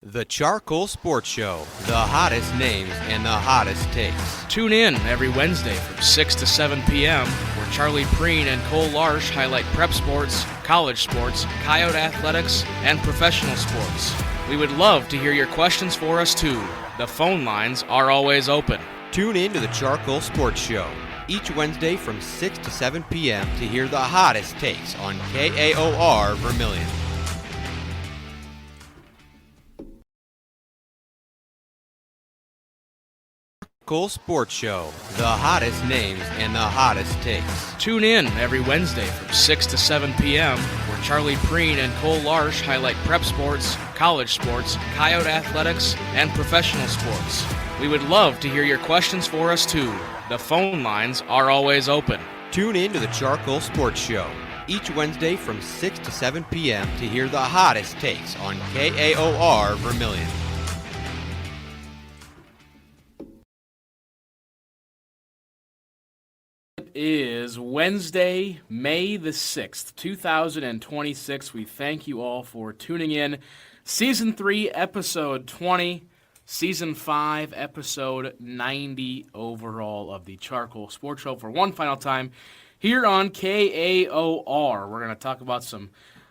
The CharCole Sports Show, the hottest names and the hottest takes. Tune in every Wednesday from 6 to 7 p.m. where Prien and Cole Larsch highlight prep sports, college sports, coyote athletics, and professional sports. We would love to hear your questions for us too. The phone lines are always open. Tune in to the CharCole Sports Show each Wednesday from 6 to 7 p.m. to hear the hottest takes on KAOR Vermillion. CharCole Sports Show, the hottest names and the hottest takes. Tune in every Wednesday from 6 to 7 p.m. where Prien and Cole Larsch highlight prep sports, college sports, coyote athletics, and professional sports. We would love to hear your questions for us too. The phone lines are always open. Tune in to the CharCole Sports Show each Wednesday from 6 to 7 p.m. to hear the hottest takes on KAOR Vermillion. It is Wednesday, May the 6th, 2026. We thank you all for tuning in. Season 3, Episode 20. Season 5, Episode 90 overall of the CharCole Sports Show for one final time here on KAOR. We're going to talk about some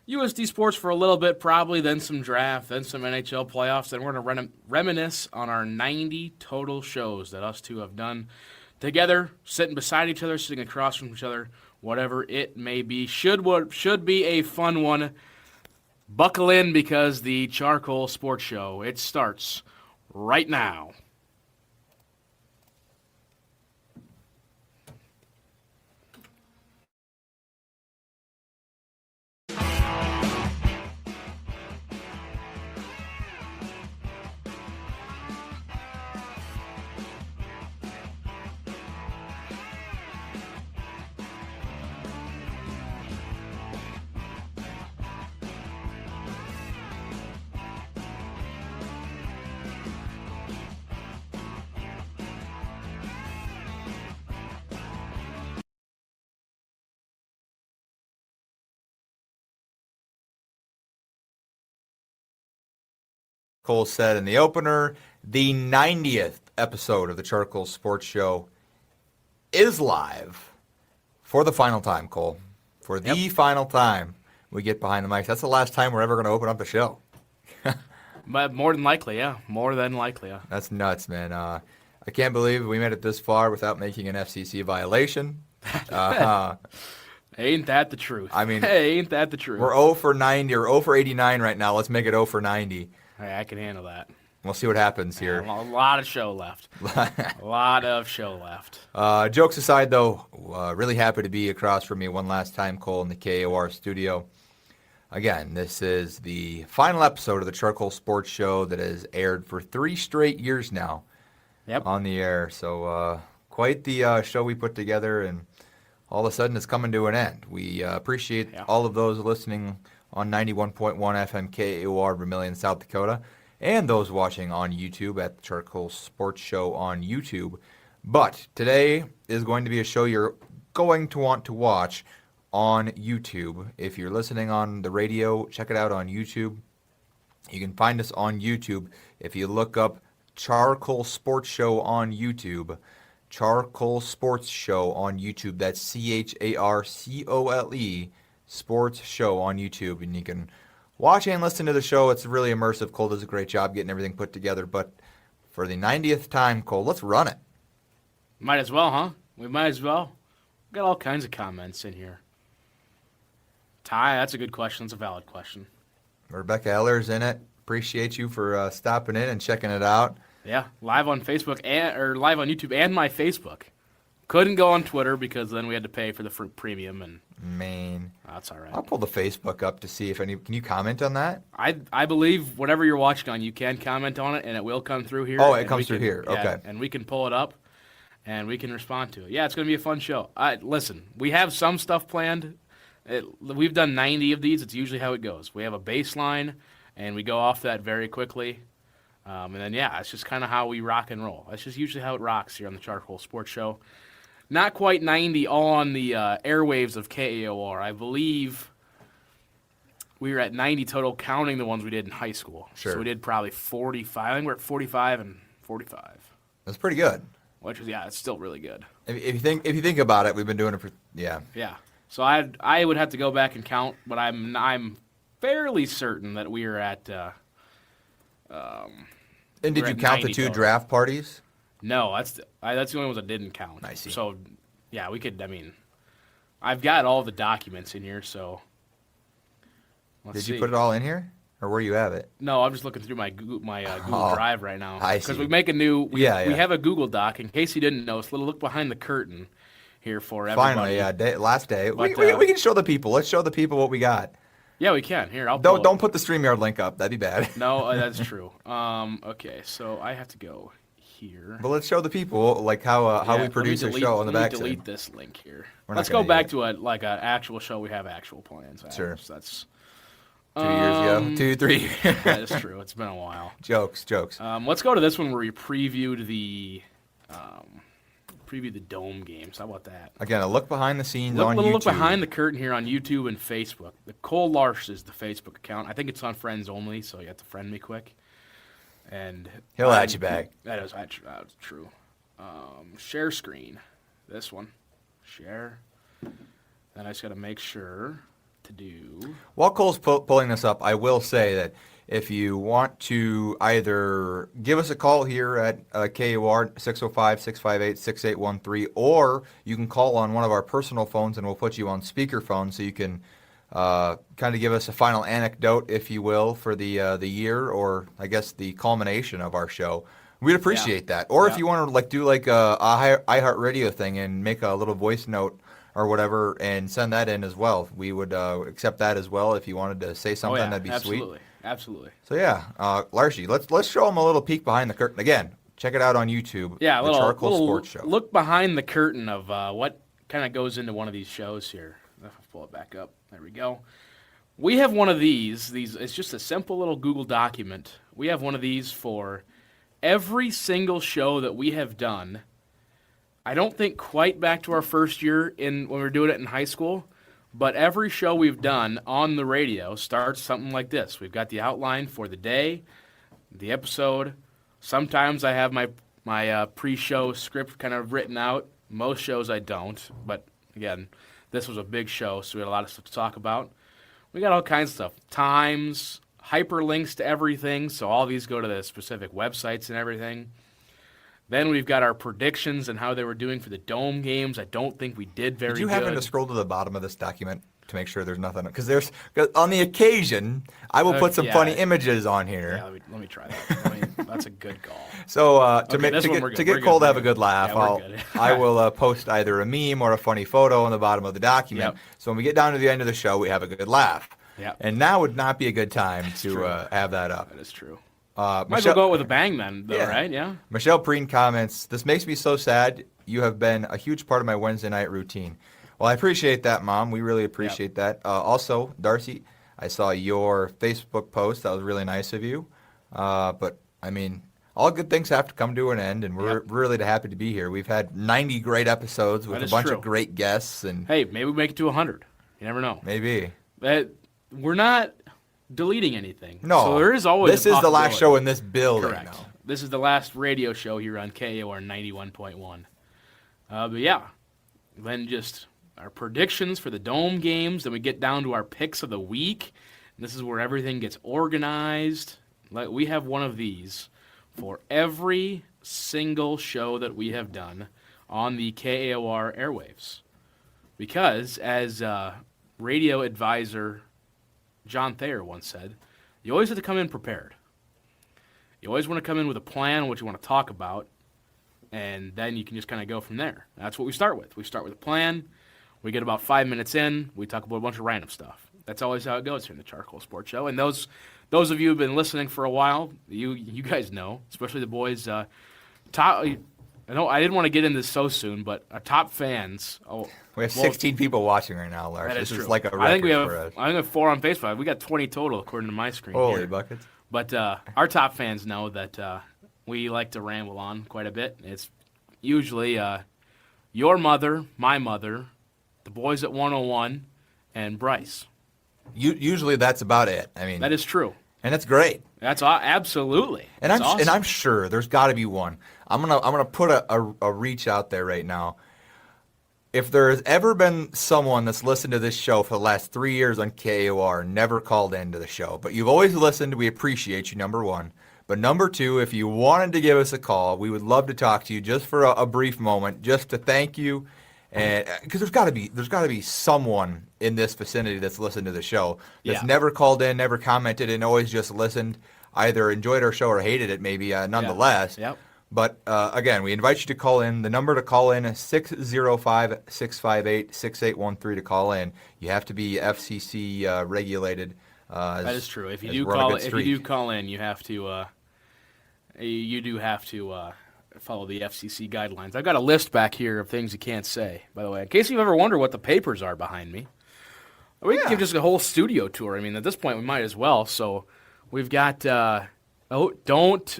USD sports for a little bit, probably, then some draft, then some NHL playoffs, then we're going to reminisce on our 90 total shows that us two have done together, sitting beside each other, sitting across from each other, whatever it may be. Should be a fun one. Buckle in because the CharCole Sports Show, it starts right now. Cole said in the opener, the 90th episode of the CharCole Sports Show is live for the final time, Cole. For the final time we get behind the mics. That's the last time we're ever going to open up the show. But more than likely, yeah. That's nuts, man. I can't believe we made it this far without making an FCC violation. Ain't that the truth? I mean, ain't that the truth? We're 0 for 90 or 0 for 89 right now. Let's make it 0 for 90. Hey, I can handle that. We'll see what happens here. A lot of show left. Jokes aside, though, really happy to be across from you one last time, Cole, in the KAOR studio. Again, this is the final episode of the CharCole Sports Show that has aired for 3 straight years now on the air. So quite the show we put together, and all of a sudden it's coming to an end. We appreciate all of those listening on 91.1 FM KAOR Vermillion, South Dakota, and those watching on YouTube at the CharCole Sports Show on YouTube. But today is going to be a show you're going to want to watch on YouTube. If you're listening on the radio, check it out on YouTube. You can find us on YouTube if you look up CharCole Sports Show on YouTube. CharCole Sports Show on YouTube. That's CharCole Sports Show on YouTube, and you can watch and listen to the show. It's really immersive. Cole does a great job getting everything put together. But for the 90th time, Cole, let's run it. Might as well, huh? We might as well. We've got all kinds of comments in here. Ty, that's a good question. That's a valid question. Rebecca Eller's in it. Appreciate you for stopping in and checking it out. Yeah, live on Facebook or live on YouTube and my Facebook. Couldn't go on Twitter because then we had to pay for the premium, and that's all right. I'll pull the Facebook up to see if any. Can you comment on that? I believe whatever you're watching on, you can comment on it, and it will come through here. Oh, it comes through here. Yeah, okay. And we can pull it up, and we can respond to it. Yeah, it's going to be a fun show. Listen, we have some stuff planned. We've done 90 of these. It's usually how it goes. We have a baseline, and we go off that very quickly. And then, it's just kind of how we rock and roll. That's just usually how it rocks here on the CharCole Sports Show. Not quite 90 all on the airwaves of KAOR. I believe we were at 90 total, counting the ones we did in high school. Sure. So we did probably 45. I think we're at 45 and 45. That's pretty good. Which is, yeah, it's still really good. If you think about it, we've been doing it for Yeah. So I would have to go back and count, but I'm fairly certain that we are at. And did you count the 2 total. draft parties? No, that's the only ones I didn't count. I see. So, yeah, we could. I mean, I've got all the documents in here, so. Did you put it all in here, or where you have it? No, I'm just looking through my Google Drive right now. I Because see. we make a new. We Yeah. have a Google Doc. In case you didn't know, it's a little look behind the curtain here for everybody. Finally, yeah, last day. But, we can show the people. Let's show the people what we got. Yeah, we can. Here, I'll pull Don't put the StreamYard link up. That'd be bad. No, that's true. Okay, so I have to go here. But let's show the people like how Yeah, we produce our let me show on the back delete side. this link here. We're not Let's gonna go back use to an actual show. We have actual plans. Sure. So that's 2 years ago, 2, 3. that is true. It's been a while. Jokes. Let's go to this one where we previewed the dome games. How about that? Again, a look behind the scenes on Little YouTube. look behind the curtain here on YouTube and Facebook. The Cole Larsch is the Facebook account. I think it's on friends only, so you have to friend me quick. And He'll add you back. That's true. Share screen. This one. Share. Then I just got to make sure to do. While Cole's pulling this up, I will say that if you want to either give us a call here at KAOR 605-658-6813, or you can call on one of our personal phones and we'll put you on speakerphone so you can kind of give us a final anecdote, if you will, for the year, or I guess the culmination of our show. We'd appreciate that. Or if you want to do a iHeartRadio thing and make a little voice note or whatever and send that in as well, we would accept that as well. If you wanted to say something, that'd be sweet. Absolutely. So yeah, Larshi, let's show them a little peek behind the curtain. Again, check it out on YouTube. Yeah, the CharCole little Sports Show. Look behind the curtain of what kind of goes into one of these shows here. I'll pull it back up. There we go. We have one of these. It's just a simple little Google document. We have one of these for every single show that we have done. I don't think quite back to our first year when we were doing it in high school, but every show we've done on the radio starts something like this. We've got the outline for the day, the episode. Sometimes I have my pre-show script kind of written out. Most shows I don't, but again, this was a big show, so we had a lot of stuff to talk about. We got all kinds of stuff. Times, hyperlinks to everything, so all these go to the specific websites and everything. Then we've got our predictions and how they were doing for the dome games. I don't think we did very good. Did you happen to scroll to the bottom of this document to make sure there's nothing? Because on the occasion, I will put some funny images on here. Yeah, let me try that. That's a good call. So to get Cole to have a good laugh, I will post either a meme or a funny photo on the bottom of the document. Yep. So when we get down to the end of the show, we have a good laugh. Yep. And now would not be a good time to have that up. That is true. Might as well go with a bang then, though, right? Yeah. Michelle Prien comments, "This makes me so sad. You have been a huge part of my Wednesday night routine." Well, I appreciate that, Mom. We really appreciate that. Also, Darcy, I saw your Facebook post. That was really nice of you. But, I mean, all good things have to come to an end, and we're really happy to be here. We've had 90 great episodes with a bunch of great guests. And hey, maybe we make it to 100. You never know. Maybe. We're not deleting anything. No. So there is always This is the last show in this building. Correct. Now. This is the last radio show here on KAOR 91.1. But yeah, then just our predictions for the dome games. Then we get down to our picks of the week. And this is where everything gets organized. Like we have one of these for every single show that we have done on the KAOR airwaves. Because as radio advisor John Thayer once said, you always have to come in prepared. You always want to come in with a plan on what you want to talk about, and then you can just kind of go from there. That's what we start with. We start with a plan. We get about 5 minutes in. We talk about a bunch of random stuff. That's always how it goes here in the CharCole Sports Show. And those of you who have been listening for a while, you guys know, especially the boys. I know I didn't want to get into this so soon, but our top fans. We have 16 people watching right now, Lars. This is like a record I think we have, for us. I think we have 4 on Facebook. We got 20 total according to my screen. Holy here. buckets. But our top fans know that we like to ramble on quite a bit. It's usually your mother, my mother, the boys at 101, and Bryce. Usually that's about it. I mean, That is true. and it's great. That's absolutely. And I'm sure there's got to be one. I'm gonna put a reach out there right now. If there has ever been someone that's listened to this show for the last 3 years on KAOR, never called into the show, but you've always listened, we appreciate you, number one. But number two, if you wanted to give us a call, we would love to talk to you just for a brief moment, just to thank you. And because there's got to be someone in this vicinity that's listened to the show that's never called in, never commented, and always just listened, either enjoyed our show or hated it, maybe nonetheless. Yep. But again, we invite you to call in. The number to call in is 605-658-6813 to call in. You have to be FCC regulated. That is true. If you do call in, you have to. You do have to follow the FCC guidelines. I've got a list back here of things you can't say, by the way. In case you've ever wondered what the papers are behind me. We can give just a whole studio tour. I mean, at this point, we might as well. So we've got, don't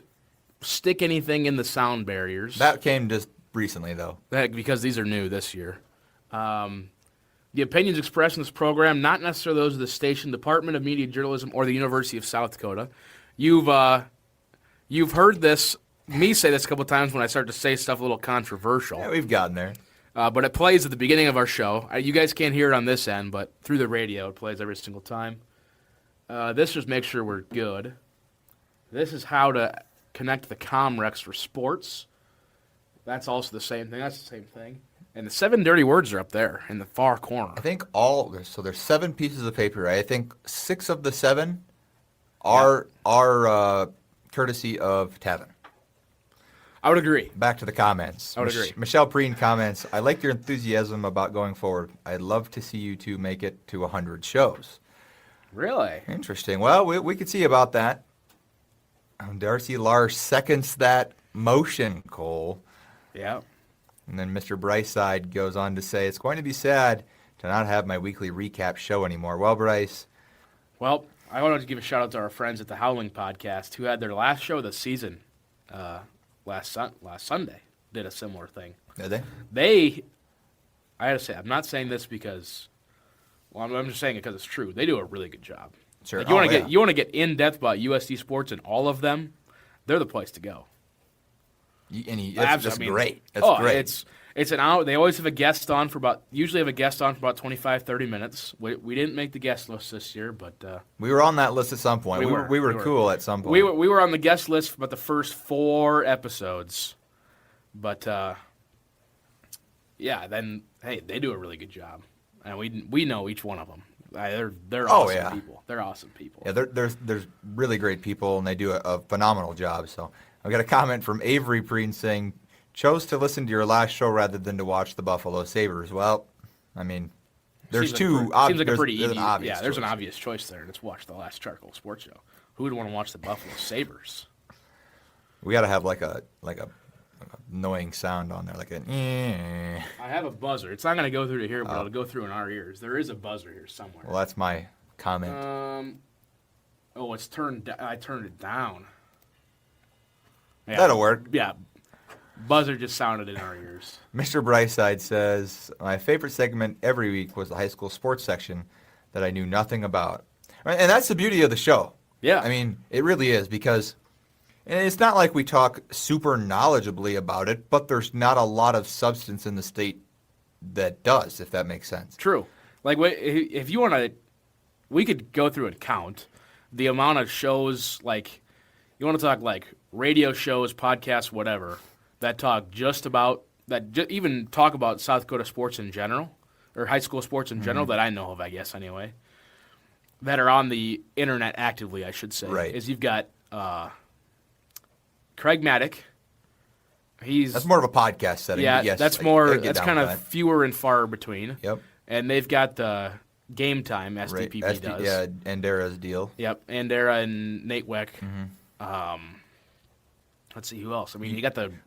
stick anything in the sound barriers. That came just recently, though. Because these are new this year. The opinions expressed in this program, not necessarily those of the station, Department of Media Journalism, or the University of South Dakota. You've heard me say this a couple times when I start to say stuff a little controversial. Yeah, we've gotten there. But it plays at the beginning of our show. You guys can't hear it on this end, but through the radio it plays every single time. This just makes sure we're good. This is how to connect the Comrex for sports. That's also the same thing. That's the same thing. And the 7 dirty words are up there in the far corner. I think there's 7 pieces of paper. I think 6 of the 7 are courtesy of Tevin. I would agree. Back to the comments. I would agree. Michelle Prien comments, I like your enthusiasm about going forward. I'd love to see you two make it to 100 shows. Really? Interesting. Well, we could see about that. Darcy Larsch seconds that motion, Cole. Yeah. And then Mr. Brightside goes on to say, it's going to be sad to not have my weekly recap show anymore. Well, Bryce. Well, I wanted to give a shout out to our friends at the Howling Podcast who had their last show of the season last Sunday. Did a similar thing. Did they? I had to say, I'm not saying this because, well, I'm just saying it because it's true. They do a really good job. Sure. Like you want to get in depth about USD sports and all of them. They're the place to go. That's great. That's great. It's an hour. They always have a guest on usually have a guest on for about 25, 30 minutes. We didn't make the guest list this year, but we were on that list at some point. We were cool at some point. We were on the guest list for about the first 4 episodes, but then hey, they do a really good job, and we know each one of them. They're awesome people. They're awesome people. Yeah, there's really great people, and they do a phenomenal job. So I've got a comment from Avery Preen saying, chose to listen to your last show rather than to watch the Buffalo Sabres. Well, I mean, there's seems like a pretty easy. Obvious there's an obvious choice there. Let's watch the last CharCole Sports Show. Who would want to watch the Buffalo Sabres? We got to have like a annoying sound on there, like a. I have a buzzer. It's not going to go through to here, but it'll go through in our ears. There is a buzzer here somewhere. Well, that's my comment. It's turned. I turned it down. Yeah, that'll work. Yeah. Buzzer just sounded in our ears. Mr. Brightside says, my favorite segment every week was the high school sports section that I knew nothing about. And that's the beauty of the show. Yeah. I mean, it really is, because and it's not like we talk super knowledgeably about it, but there's not a lot of substance in the state that does, if that makes sense. True. Like, if you want to, we could go through and count the amount of shows, like, you want to talk, like, radio shows, podcasts, whatever, that talk even talk about South Dakota sports in general, or high school sports in general, that I know of, I guess, anyway, that are on the internet actively, I should say. Right. Is you've got Craig Maddock. That's more of a podcast setting. Yeah, yes, that's kind of fewer and far between. Yep. And they've got the Game Time, SDPP does. Yeah, Andera's deal. Yep, Andera and Nate Weck. Let's see, who else? I mean,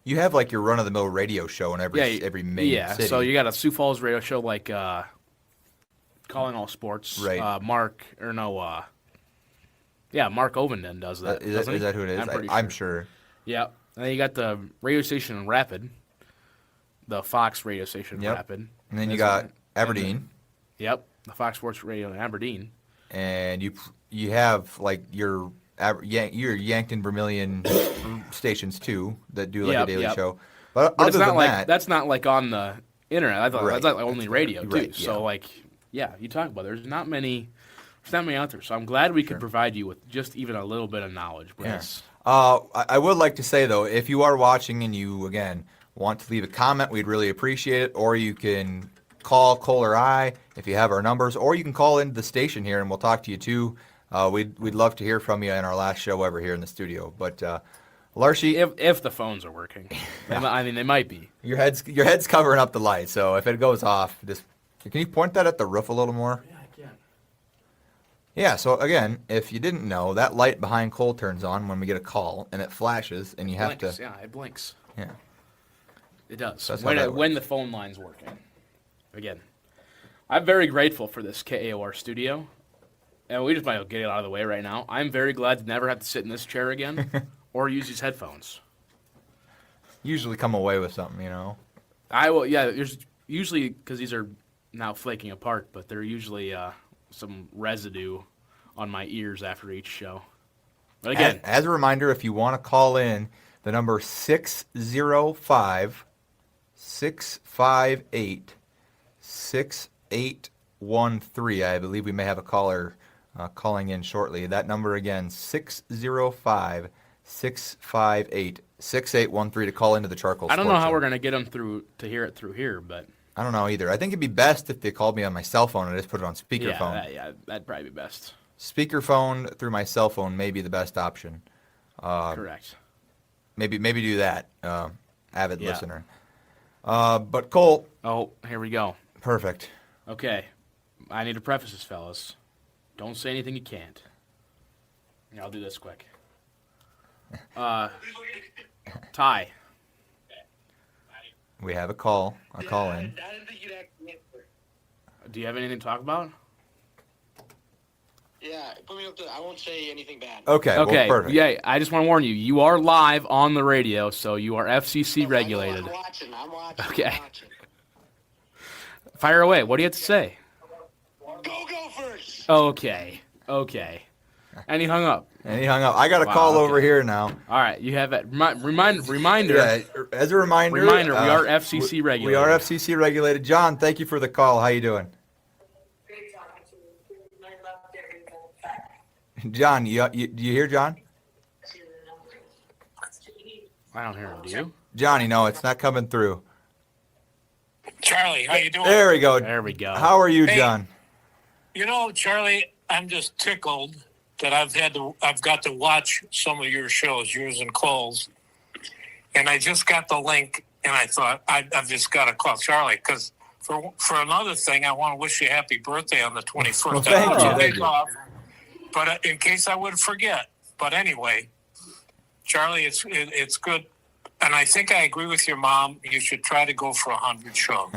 you have like your run-of-the-mill radio show in every main city. So you got a Sioux Falls radio show like Calling All Sports. Right. Mark Ovenden does that. Is that who it is? I'm sure. Yeah. And then you got the radio station in Rapid, the Fox radio station in Rapid. And then you got Aberdeen. Yep, the Fox Sports Radio in Aberdeen. and you have like your Yankton Vermillion stations too that do like a daily show. But it's other not than like that, that's not like on the internet. I thought Right. that's like only radio too. Right, yeah. So like, yeah, you talk about it. There's not many out there. So I'm glad we could provide you with just even a little bit of knowledge. Bryce. I would like to say though, if you are watching and you again want to leave a comment, we'd really appreciate it. Or you can call Cole or I if you have our numbers, or you can call into the station here and we'll talk to you too. We'd love to hear from you in our last show ever here in the studio. But Larshi, If the phones are working, I mean they might be. your head's covering up the light, so if it goes off, just can you point that at the roof a little more? Yeah, I can. Yeah, so again, if you didn't know, that light behind Cole turns on when we get a call, and it flashes, and you have Blinks, to... yeah, it blinks. Yeah. It does. That's how that When the phone line's working. Again, I'm very grateful for this KAOR studio, and we just might as well get it out of the way right now. I'm very glad to never have to sit in this chair again or use these headphones. Usually come away with something, you know? I will, yeah, there's usually, because these are now flaking apart, but they're usually some residue on my ears after each show. But again, As a reminder, if you want to call in, the number 605-658-6813. I believe we may have a caller calling in shortly. That number again, 605-658-6813 to call into the CharCole I don't know Sports how Show. we're going to get them through to hear it through here, but I don't know either. I think it'd be best if they called me on my cell phone and I just put it on speakerphone. yeah, that'd probably be best. Speakerphone through my cell phone may be the best option. Correct. Maybe do that, avid Yeah. listener. But Cole, Oh, here we go. perfect. Okay, I need to preface this, fellas. Don't say anything you can't. Here, I'll do this quick. Ty. We have a call in. I didn't think you'd actually answer. Do you have anything to talk about? Yeah, put me up to. I won't say anything bad. Okay, Okay, well, perfect. yeah, I just want to warn you. You are live on the radio, so you are FCC regulated. I'm watching. Okay. I'm watching. Fire away. What do you have to say? Go first. Okay. And he hung up. And he hung up. I got a Wow, call okay. over here now. All right, you have it. Reminder. Yeah, as a reminder. Reminder, we are FCC regulated. We are FCC regulated. John, thank you for the call. How you doing? Great talking to you. My love there is John, do you hear John? I don't hear him. Do you? Johnny, no, it's not coming through. Charlie, how you doing? There we go. There we go. How are you, Hey. John? You know, Charlie, I'm just tickled that I've got to watch some of your shows, yours and Cole's, and I just got the link, and I thought I've just got to call Charlie because for another thing, I want to wish you a happy birthday on the 21st. Well, thank I know you, it's a thank week you. off, but in case I would forget. But anyway, Charlie, it's good. And I think I agree with your mom. You should try to go for 100 shows.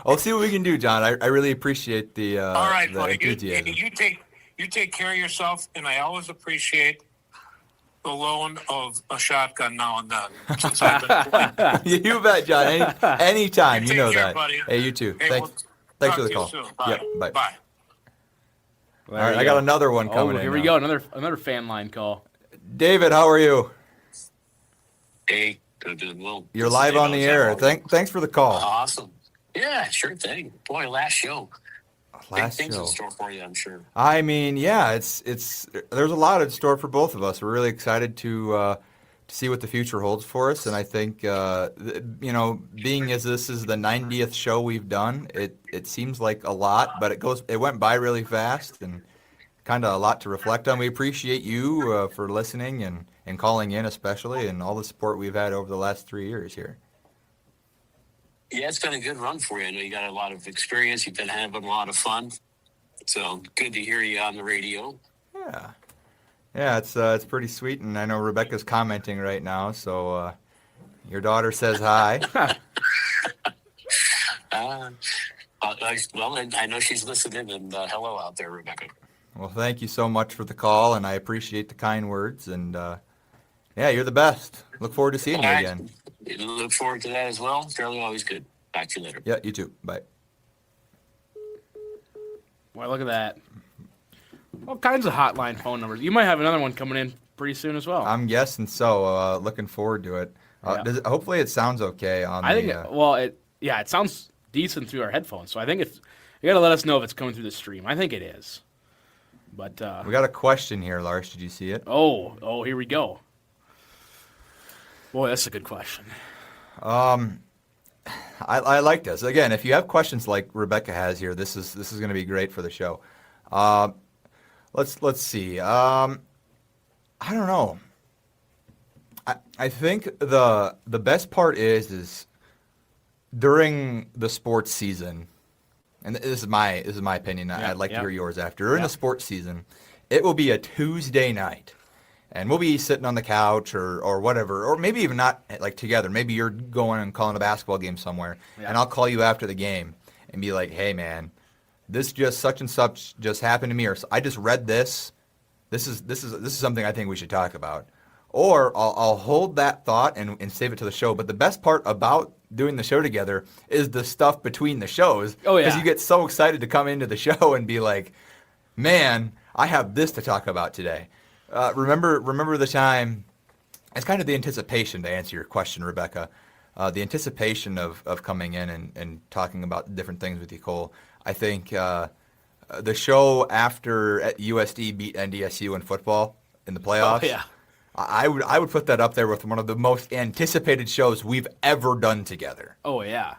We'll see what we can do, John. I really appreciate the All right, the buddy. enthusiasm. You take care of yourself, and I always appreciate the loan of a shotgun now and then. Since I've been playing. You bet, John. Anytime. You Take know care, that. buddy. Hey, you too. Hey, Thanks we'll for talk the to you call. soon. Yep, bye. Bye. All right, I got another one Oh, coming in. here we now. go. Another fan line call. David, how are you? Hey, doing well. You're live on the air. Thanks for the call. Awesome. Yeah, sure thing. Boy, last show. Last Big things show. in store for you, I'm sure. I mean, yeah, it's there's a lot in store for both of us. We're really excited to see what the future holds for us, and I think being as this is the 90th show we've done, it seems like a lot, but it went by really fast and kind of a lot to reflect on. We appreciate you for listening and calling in, especially, and all the support we've had over the last 3 years here. Yeah, it's been a good run for you. I know you got a lot of experience. You've been having a lot of fun. So good to hear you on the radio. Yeah, it's pretty sweet, and I know Rebecca's commenting right now, so your daughter says hi. Well, and I know she's listening, and hello out there, Rebecca. Well, thank you so much for the call, and I appreciate the kind words, and yeah, you're the best. Look forward to seeing you All right. again. Look forward to that as well. Charlie, always good. Back to you later. Yeah, you too. Bye. Boy, look at that. All kinds of hotline phone numbers. You might have another one coming in pretty soon as well. I'm guessing so. Looking forward to it. Yeah. Hopefully it sounds okay on I the... think, it sounds decent through our headphones. So I think you got to let us know if it's coming through the stream. I think it is. But we got a question here, Larsch. Did you see it? Oh, here we go. Boy, that's a good question. I like this. Again, if you have questions like Rebecca has here, this is going to be great for the show. Let's see. I don't know. I think the best part is during the sports season, and this is my opinion. I'd like to hear yours after. During the sports season, it will be a Tuesday night. And we'll be sitting on the couch or whatever, or maybe even not like together. Maybe you're going and calling a basketball game somewhere, and I'll call you after the game and be like, "Hey, man, this just such and such just happened to me, or I just read this. This is something I think we should talk about." Or I'll hold that thought and save it to the show. But the best part about doing the show together is the stuff between the shows. Oh yeah, because you get so excited to come into the show and be like, "Man, I have this to talk about today." Remember the time, it's kind of the anticipation, to answer your question, Rebecca, the anticipation of coming in and talking about different things with you, Cole. I think the show after USD beat NDSU in football in the playoffs, oh, yeah. I would put that up there with one of the most anticipated shows we've ever done together. Oh, yeah.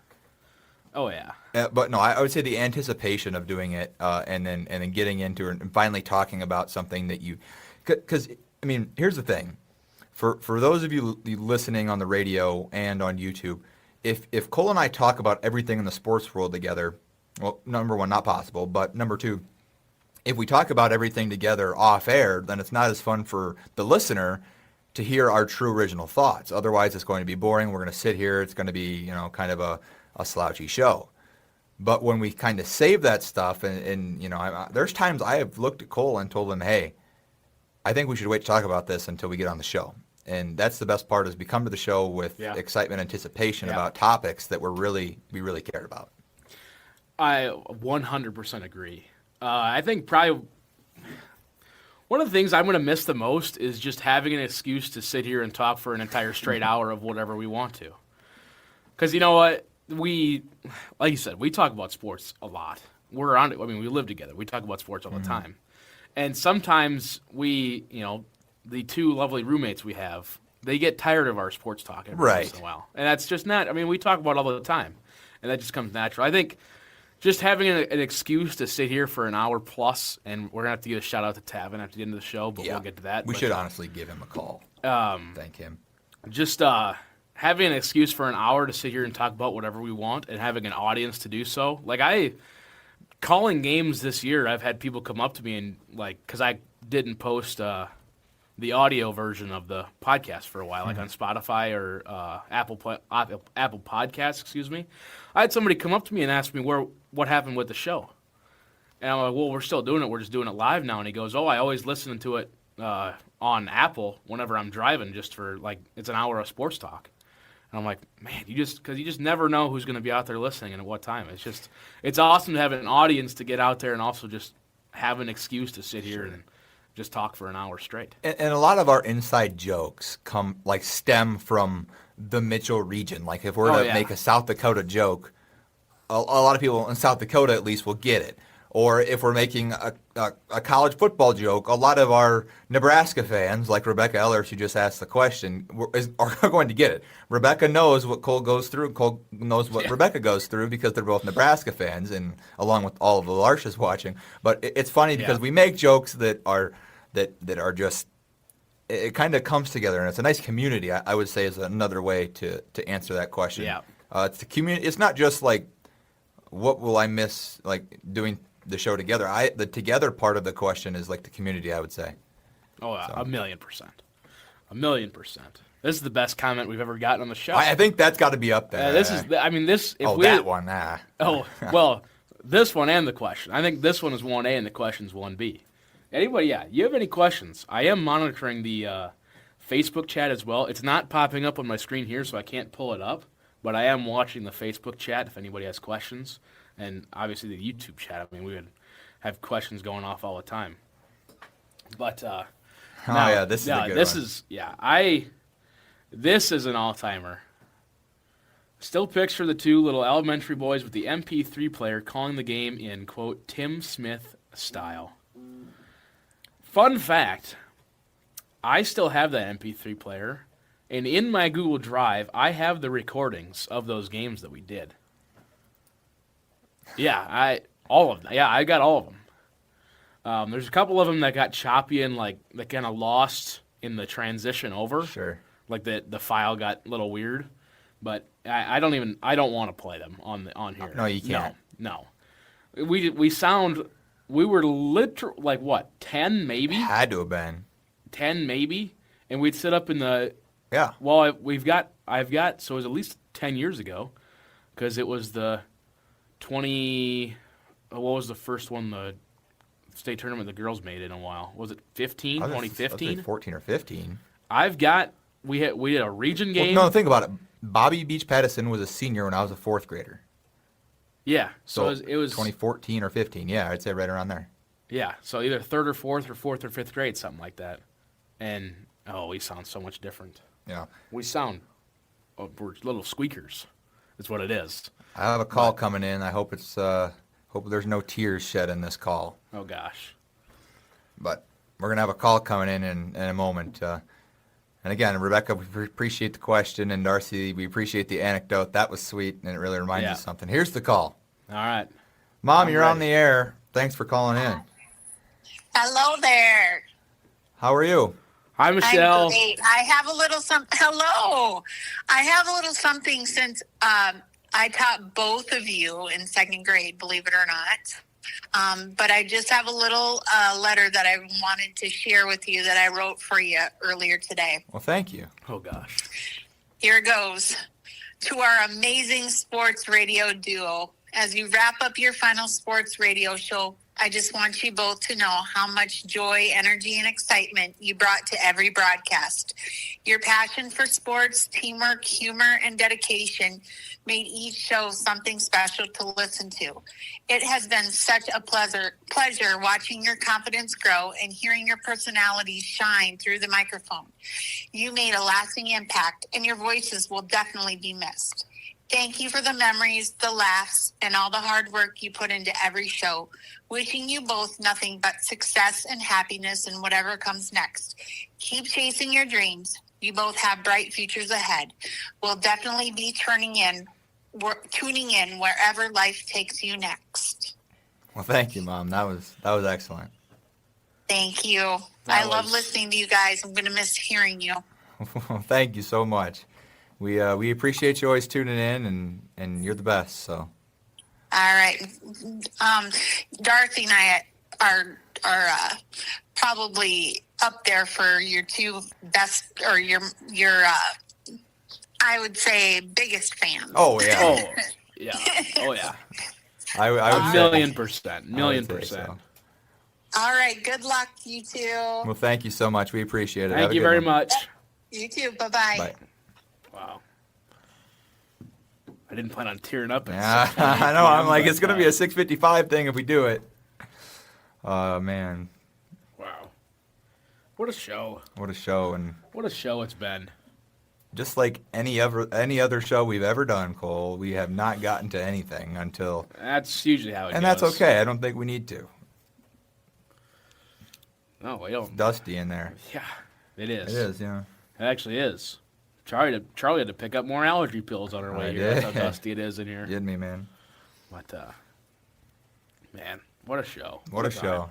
But no, I would say the anticipation of doing it and then getting into it and finally talking about something that you... Because, I mean, here's the thing. For those of you listening on the radio and on YouTube, if Cole and I talk about everything in the sports world together, well, number one, not possible, but number two, if we talk about everything together off air, then it's not as fun for the listener to hear our true original thoughts. Otherwise, it's going to be boring. We're going to sit here. It's going to be, kind of a slouchy show. But when we kind of save that stuff, and there's times I have looked at Cole and told him, hey, I think we should wait to talk about this until we get on the show. And that's the best part, is we come to the show with excitement, anticipation about topics that we really cared about. I 100% agree. I think probably one of the things I'm going to miss the most is just having an excuse to sit here and talk for an entire straight hour of whatever we want to. Because you know what? Like you said, we talk about sports a lot. We live together. We talk about sports all the time. And sometimes the two lovely roommates we have, they get tired of our sports talk every once in a while. And that's just not, we talk about it all the time. And that just comes natural. I think just having an excuse to sit here for an hour plus, and we're going to have to give a shout out to Tavin after the end of the show, but we'll get to that. We should honestly give him a call. Thank him. Just having an excuse for an hour to sit here and talk about whatever we want and having an audience to do so. Calling games this year, I've had people come up to me and because I didn't post the audio version of the podcast for a while, on Spotify or Apple Podcasts, excuse me. I had somebody come up to me and ask me what happened with the show. And I'm like, well, we're still doing it. We're just doing it live now. And he goes, I always listen to it on Apple whenever I'm driving, just for it's an hour of sports talk. And I'm like, man, because you just never know who's going to be out there listening and at what time. It's awesome to have an audience to get out there and also just have an excuse to sit here and just talk for an hour straight. And a lot of our inside jokes stem from the Mitchell region. If we're to make a South Dakota joke, a lot of people in South Dakota at least will get it. Or if we're making a college football joke, a lot of our Nebraska fans, like Rebecca Ellers, who just asked the question, are going to get it. Rebecca knows what Cole goes through. Cole knows what Rebecca goes through, because they're both Nebraska fans, and along with all of the Larsches watching. But it's funny because we make jokes that are just, it kind of comes together, and it's a nice community. I would say is another way to answer that question. Yeah. It's the community. It's not just what will I miss doing the show together. The together part of the question is the community, I would say. Oh, so. 1,000,000%. 1,000,000%. This is the best comment we've ever gotten on the show. I think that's got to be up there. That one. Oh, well, this one and the question. I think this one is 1A and the question's 1B. Anybody, you have any questions? I am monitoring the Facebook chat as well. It's not popping up on my screen here, so I can't pull it up, but I am watching the Facebook chat if anybody has questions. And obviously the YouTube chat, we would have questions going off all the time. But this is a good this one. is this is an all-timer. Still picture the two little elementary boys with the MP3 player calling the game in, quote, Tim Smith style. Fun fact, I still have that MP3 player, and in my Google Drive, I have the recordings of those games that we did. Yeah, all of them. Yeah, I got all of them. There's a couple of them that got choppy and that kind of lost in the transition over. Sure. Like the file got a little weird, but I don't want to play them on here. No, you can't. No. We were literally 10 maybe? Had to have been. 10 maybe, and we'd sit up in the Yeah. Well, I've got so it was at least 10 years ago, because it was the 20. What was the first one the state tournament the girls made in a while? Was it 15? 2015? 14 or 15. We did a region game. Well, no, think about it. Bobby Beach Pattison was a senior when I was a fourth grader. Yeah, so it was 2014 or 15. Yeah, I'd say right around there. Yeah, so either third or fourth or fifth grade, something like that. And we sound so much different. Yeah. We sound we're little squeakers. That's what it is. I have a call coming in. I hope it's hope there's no tears shed in this call. Oh gosh. But we're gonna have a call coming in a moment. And again, Rebecca, we appreciate the question, and Darcy, we appreciate the anecdote. That was sweet, and it really reminds us of something. Here's the call. All right. Mom, you're on the air. Thanks for calling in. Hello there. How are you? Hi, Michelle. I'm great. I have a little something. Hello. I have a little something since I taught both of you in second grade, believe it or not. But I just have a little letter that I wanted to share with you that I wrote for you earlier today. Well, thank you. Oh, gosh. Here it goes. To our amazing sports radio duo, as you wrap up your final sports radio show, I just want you both to know how much joy, energy, and excitement you brought to every broadcast. Your passion for sports, teamwork, humor, and dedication made each show something special to listen to. It has been such a pleasure watching your confidence grow and hearing your personalities shine through the microphone. You made a lasting impact, and your voices will definitely be missed. Thank you for the memories, the laughs, and all the hard work you put into every show. Wishing you both nothing but success and happiness in whatever comes next. Keep chasing your dreams. You both have bright futures ahead. We'll definitely be tuning in wherever life takes you next. Well, thank you, Mom. That was excellent. Thank you. I love listening to you guys. I'm going to miss hearing you. Thank you so much. We appreciate you always tuning in, and you're the best. So. All right. Darcy and I are probably up there for your two best, or your I would say biggest fans. Oh yeah. Oh yeah. Oh yeah. I would $1,000,000%. $1,000,000%. So. All right. Good luck, you two. Well, thank you so much. We appreciate it. Thank you very much. You too. Bye-bye. Bye. Wow. I didn't plan on tearing up. Yeah, I know. I'm like, it's going to be a 6:55 thing if we do it. Oh, man. Wow. What a show. What a show. And what a show it's been. Just like any other show we've ever done, Cole, we have not gotten to anything until... That's usually how it goes. And that's okay. I don't think we need to. No, we don't. It's dusty in there. Yeah, it is. It is, yeah. It actually is. Charlie had to pick up more allergy pills on her way here. That's how dusty it is in here. You did me, man. But, man, what a show. What a show.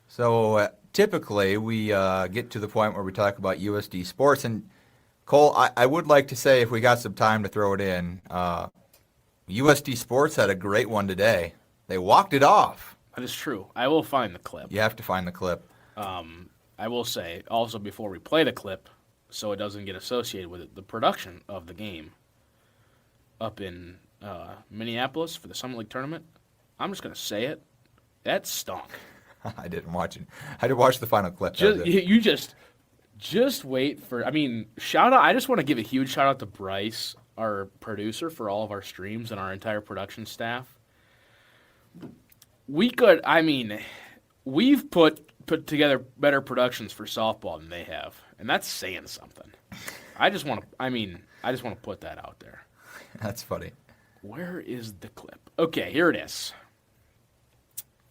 So, typically, we get to the point where we talk about USD sports. And, Cole, I would like to say, if we got some time to throw it in, USD sports had a great one today. They walked it off. That is true. I will find the clip. You have to find the clip. I will say, also, before we play the clip, so it doesn't get associated with it, the production of the game up in Minneapolis for the Summit League tournament, I'm just going to say it, that stunk. I didn't watch it. I did watch the final clip. You just wait for, shout out, I just want to give a huge shout out to Bryce, our producer for all of our streams and our entire production staff. We've put put together better productions for softball than they have, and that's saying something. I just want to put that out there. That's funny. Where is the clip? Okay, here it is.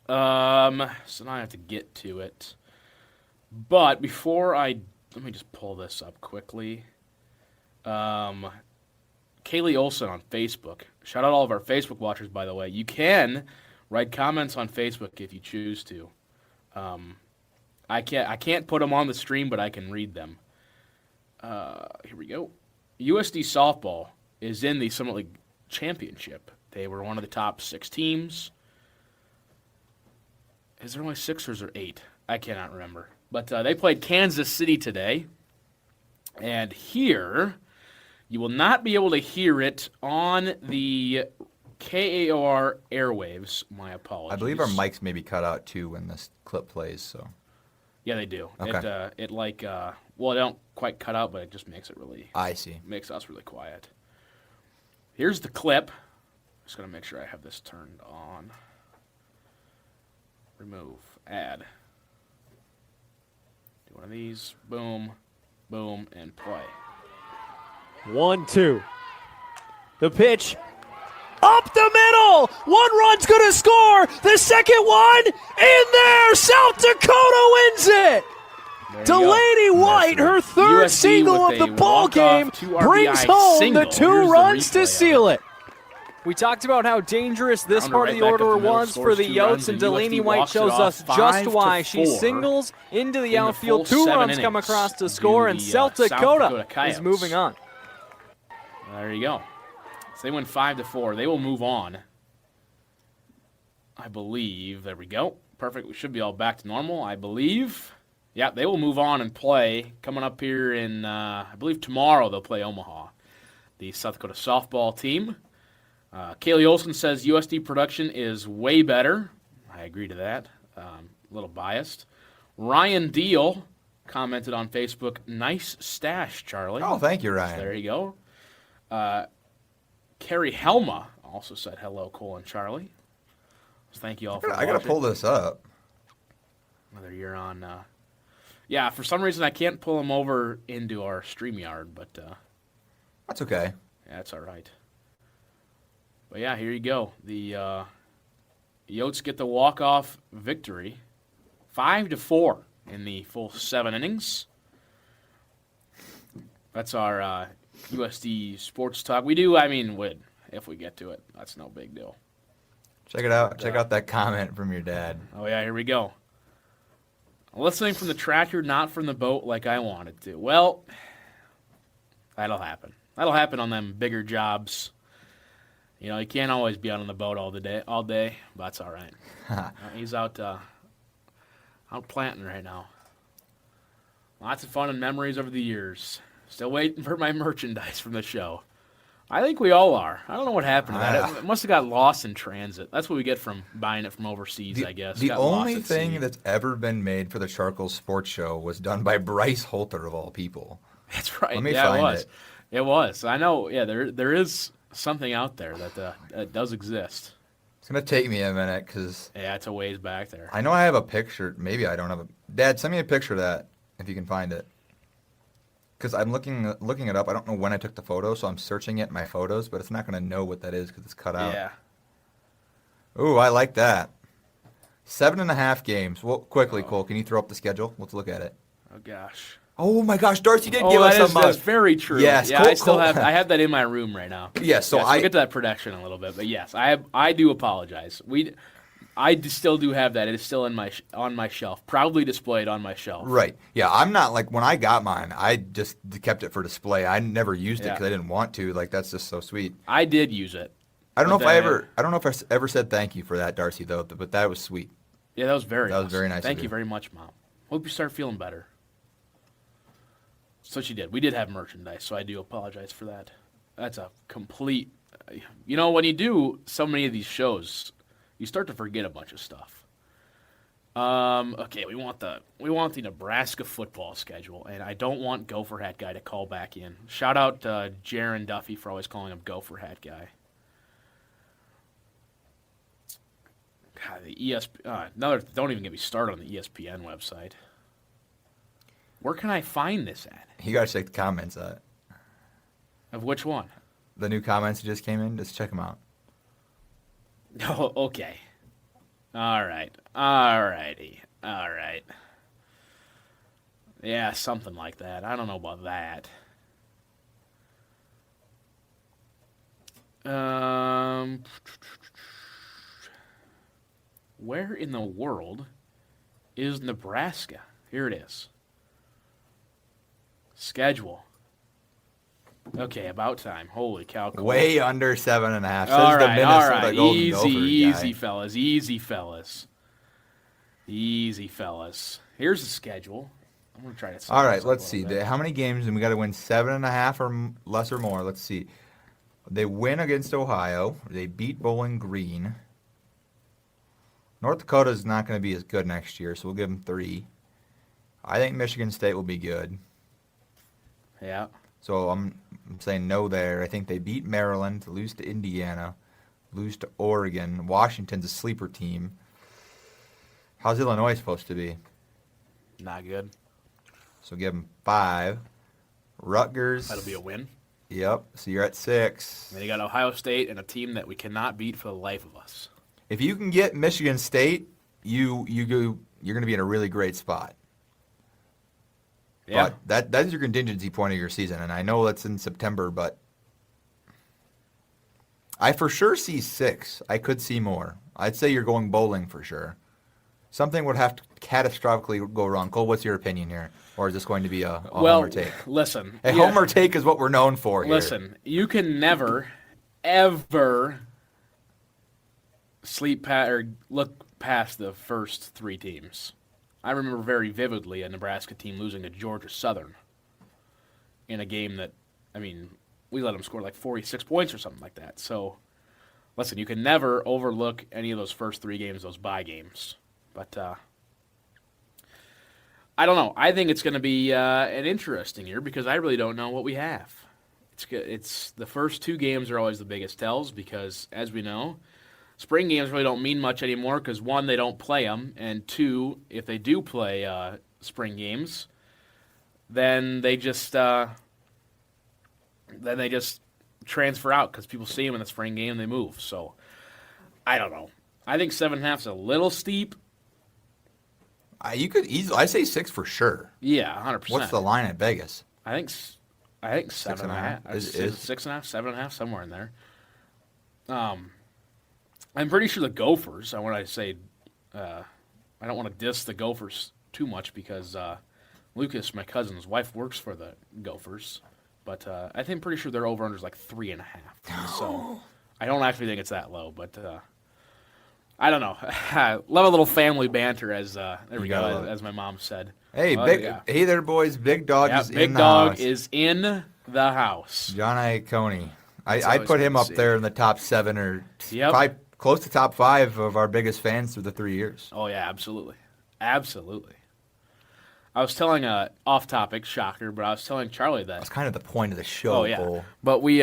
So now I have to get to it. But before let me just pull this up quickly. Kaylee Olson on Facebook. Shout out all of our Facebook watchers, by the way. You can write comments on Facebook if you choose to. I can't put them on the stream, but I can read them. Here we go. USD softball is in the Summit League Championship. They were one of the top 6 teams. Is there only 6 or is there 8? I cannot remember. But they played Kansas City today. And here, you will not be able to hear it on the KAOR airwaves. My apologies. I believe our mics may be cut out too when this clip plays. So. Yeah, they do. Okay. It they don't quite cut out, but it just makes it really. I see. Makes us really quiet. Here's the clip. Just gonna make sure I have this turned on. Remove. Add. Do one of these. Boom. Boom. And play. 1-2. The pitch. Up the middle! 1 run's going to score! The second one! In there! South Dakota wins it! Delaney White, her third USD single with of the a ball walk-off game, 2 RBI brings home single. the 2 Here's the runs to replay seal of it. We talked about how dangerous this Rounder part of right the back up order the middle, was for scores the 2 Yotes, runs, and and Delaney USD White walks it shows off us just 5-4 why. She singles into the in the outfield, full 2 7 runs come innings across to to score, and the, South South Dakota Dakota is Coyotes. moving on. There you go. So they win 5-4. They will move on. I believe. There we go. Perfect. We should be all back to normal, I believe. Yeah, they will move on and play. Coming up here in, I believe tomorrow they'll play Omaha, the South Dakota softball team. Kaylee Olson says USD production is way better. I agree to that. A little biased. Ryan Deal commented on Facebook, nice stash, Charlie. Oh, thank you, Ryan. So there you go. Carrie Helma also said hello, Cole and Charlie. So thank you all for watching. I got to pull this up. Whether you're on... yeah, for some reason I can't pull them over into our StreamYard, but... That's okay. Yeah, that's all right. But yeah, here you go. The Yotes get the walk-off victory. 5-4 in the full 7 innings. That's our USD sports talk. We do, win if we get to it. That's no big deal. Check it out. Check out that comment from your dad. Oh, yeah, here we go. Listening from the tractor, not from the boat like I wanted to. Well, that'll happen. That'll happen on them bigger jobs. You know, you can't always be out on the boat all day, but that's all right. He's out planting right now. Lots of fun and memories over the years. Still waiting for my merchandise from the show. I think we all are. I don't know what happened to that. It must have got lost in transit. That's what we get from buying it from overseas, I guess. The only thing that's ever been made for the CharCole Sports Show was done by Bryce Holter, of all people. That's right. Let me find it. Was. It was. I know. Yeah, there is something out there that does exist. It's going to take me a minute because... Yeah, it's a ways back there. I know I have a picture. Maybe I don't have a... Dad, send me a picture of that if you can find it. Because I'm looking it up. I don't know when I took the photo, so I'm searching it in my photos, but it's not going to know what that is because it's cut out. Yeah. Ooh, I like that. 7.5 games. Well, quickly, Cole, can you throw up the schedule? Let's look at it. Oh, gosh. Oh, my gosh. Darcy did give us some... That's very true. Yes. Yeah, I have that in my room right now. Yes, so We'll get to that production in a little bit, but yes, I do apologize. Still do have that. It is still on my shelf, proudly displayed on my shelf. Right. Yeah, I'm not like when I got mine, I just kept it for display. I never used it because I didn't want to. Like that's just so sweet. I did use it. I don't know if I ever said thank you for that, Darcy, though. But that was sweet. Yeah, that was very nice. Thank you very much, Mom. Hope you start feeling better. So she did. We did have merchandise, so I do apologize for that. That's a complete. You know, when you do so many of these shows, you start to forget a bunch of stuff. Okay, we want the Nebraska football schedule, and I don't want Gopher Hat Guy to call back in. Shout out Jaron Duffy for always calling him Gopher Hat Guy. God, the ESPN. Don't even get me started on the ESPN website. Where can I find this at? You got to check the comments. Of which one? The new comments that just came in. Just check them out. Oh, okay. All right. All righty. All right. Yeah, something like that. I don't know about that. Where in the world is Nebraska? Here it is. Schedule. Okay, about time. Holy cow. Cool. Way under 7.5. Says All the right, Minnesota all right. Golden Easy, Gophers easy, guy. fellas. Easy, fellas. Easy, fellas. Here's the schedule. I'm going to try to... All right, let's see. How many games? And we got to win 7.5 or less or more. Let's see. They win against Ohio. They beat Bowling Green. North Dakota is not going to be as good next year, so we'll give them 3. I think Michigan State will be good. Yeah. So I'm saying no there. I think they beat Maryland, lose to Indiana, lose to Oregon. Washington's a sleeper team. How's Illinois supposed to be? Not good. So give them 5. Rutgers. That'll be a win. Yep. So you're at 6. And you got Ohio State and a team that we cannot beat for the life of us. If you can get Michigan State, you're going to be in a really great spot. Yeah. But that is your contingency point of your season, and I know that's in September, but I for sure see 6. I could see more. I'd say you're going bowling for sure. Something would have to catastrophically go wrong. Cole, what's your opinion here? Or is this going to be a homer take? Listen. A homer take is what we're known for here. Listen, you can never, ever look past the first 3 teams. I remember very vividly a Nebraska team losing to Georgia Southern in a game that, we let them score like 46 points or something like that. So, listen, you can never overlook any of those first 3 games, those bye games. But I don't know. I think it's going to be an interesting year because I really don't know what we have. It's the first 2 games are always the biggest tells because, as we know, spring games really don't mean much anymore because, 1, they don't play them, and 2, if they do play spring games, then they just transfer out because people see them in the spring game and they move. So I don't know. I think 7.5 is a little steep. You could easily. I say 6 for sure. Yeah, 100%. What's the line at Vegas? I think 7.5. 6.5, 7.5, somewhere in there. I'm pretty sure the Gophers. I want to say, I don't want to diss the Gophers too much because Lucas, my cousin's wife, works for the Gophers. But I think pretty sure their over/under is like 3.5. So I don't actually think it's that low, but I don't know. Love a little family banter, as as my mom said. Hey, hey there, boys! Big Dog is Big in the Dog house. is in the house. John Iacone. I'd put him up there in the top 7 or probably close to top 5 of our biggest fans through the 3 years. Oh yeah, absolutely, absolutely. I was telling off-topic, shocker, but I was telling Charlie that. That's kind of the point of the show, Oh, yeah. Cole. But we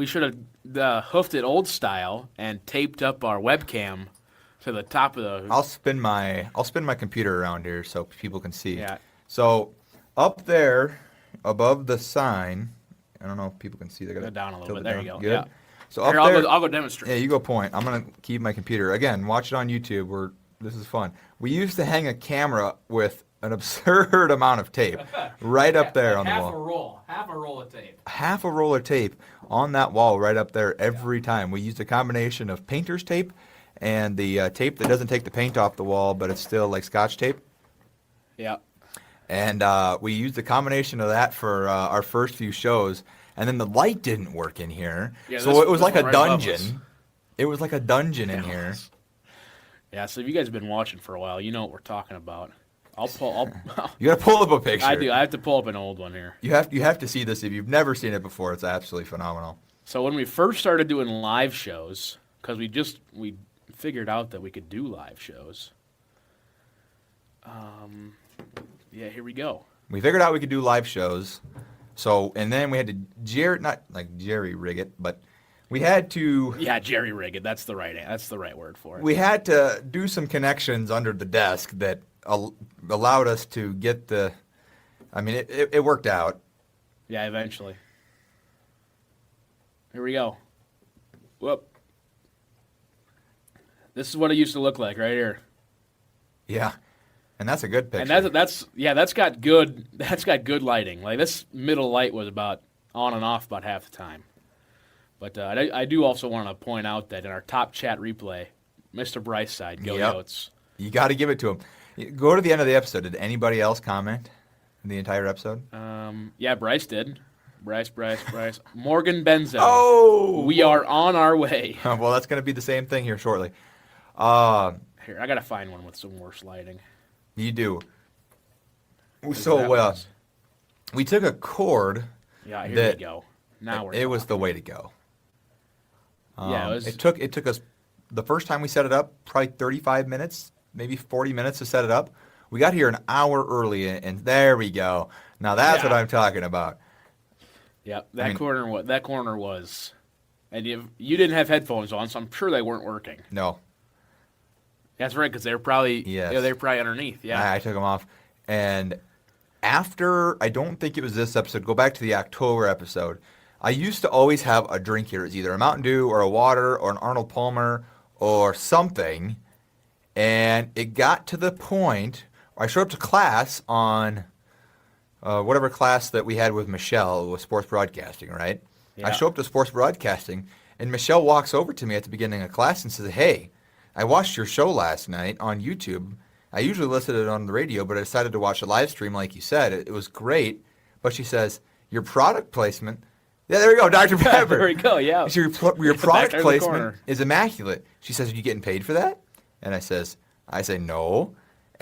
should have hoofed it old style and taped up our webcam to the top of the... I'll spin my computer around here so people can see. Yeah. So up there, above the sign, I don't know if people can see. They got Go down a little bit. There you go. Good. Yeah. So up Here, there, I'll go demonstrate. Yeah, you go point. I'm gonna keep my computer. Again, watch it on YouTube. This is fun. We used to hang a camera with an absurd amount of tape right up there on the wall. Half a roll of tape. Half a roll of tape on that wall right up there every time. We used a combination of painter's tape and the tape that doesn't take the paint off the wall, but it's still like Scotch tape. Yeah. And we used a combination of that for our first few shows. And then the light didn't work in here. Yeah, so it was like a right above us. dungeon. It was like a dungeon in here. Yeah, so if you guys have been watching for a while, you know what we're talking about. You got to pull up a picture. I do. I have to pull up an old one here. You have to see this. If you've never seen it before, it's absolutely phenomenal. So when we first started doing live shows, because we figured out that we could do live shows. Yeah, here we go. We figured out we could do live shows. So, and then we had to jerry rig it, but We had to. Yeah, jerry rig it. That's the right word for it. We had to do some connections under the desk that allowed us to get the. I mean, it worked out. Yeah, eventually. Here we go. Whoop. This is what it used to look like right here. Yeah, and that's a good picture. And that's got good lighting. Like this middle light was about on and off about half the time. But I do also want to point out that in our top chat replay, Mr. Bryce side, go Yotes. You got to give it to him. Go to the end of the episode. Did anybody else comment in the entire episode? Yeah, Bryce did. Bryce. Morgan Benzo. Oh! We are on our way. Well, that's going to be the same thing here shortly. Here, I got to find one with some worse lighting. You do. So, we took a cord. Yeah, here we go. Now it was the way to go. Yeah, it took us the first time we set it up probably 35 minutes, maybe 40 minutes to set it up. We got here an hour early, and there we go. Now that's what I'm talking about. Yeah, that corner was, and you didn't have headphones on, so I'm sure they weren't working. No. That's right, because they were probably they were probably underneath. Yeah, I took them off, and after I don't think it was this episode. Go back to the October episode. I used to always have a drink here. It's either a Mountain Dew or a water or an Arnold Palmer or something. And it got to the point where I showed up to class on whatever class that we had with Michelle with sports broadcasting, right? Yeah. I show up to sports broadcasting, and Michelle walks over to me at the beginning of class and says, "Hey, I watched your show last night on YouTube. I usually listen to it on the radio, but I decided to watch a live stream like you said. It was great." But she says, "Your product placement..." Yeah, there we go, Dr. Pepper. There we go, yeah. Your product placement is immaculate. She says, "Are you getting paid for that?" And I say, "No."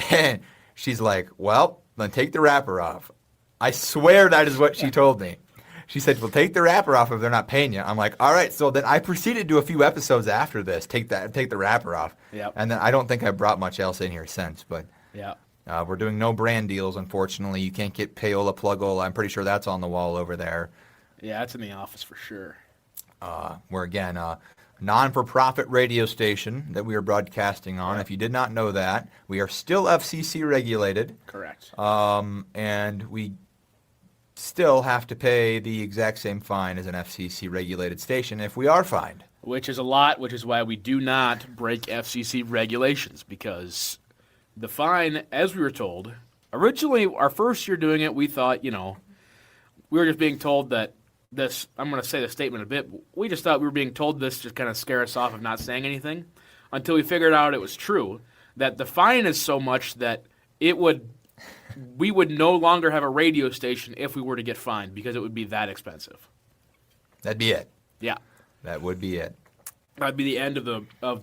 And she's like, "Well, then take the wrapper off." I swear that is what she told me. She said, "Well, take the wrapper off if they're not paying you." I'm like, all right. So then I proceeded to do a few episodes after this, take the wrapper off. Yep. And then I don't think I brought much else in here since, but yeah. We're doing no brand deals, unfortunately. You can't get Payola Plugola. I'm pretty sure that's on the wall over there. Yeah, it's in the office for sure. We're, again, a non-for-profit radio station that we are broadcasting on. Yeah. If you did not know that, we are still FCC regulated. Correct. And we still have to pay the exact same fine as an FCC regulated station if we are fined. Which is a lot, which is why we do not break FCC regulations, because the fine, as we were told, originally our first year doing it, we thought, we were just being told that this, I'm going to say the statement a bit, we just thought we were being told this to kind of scare us off of not saying anything, until we figured out it was true, that the fine is so much that we would no longer have a radio station if we were to get fined, because it would be that expensive. That'd be it. Yeah. That would be it. That'd be the end of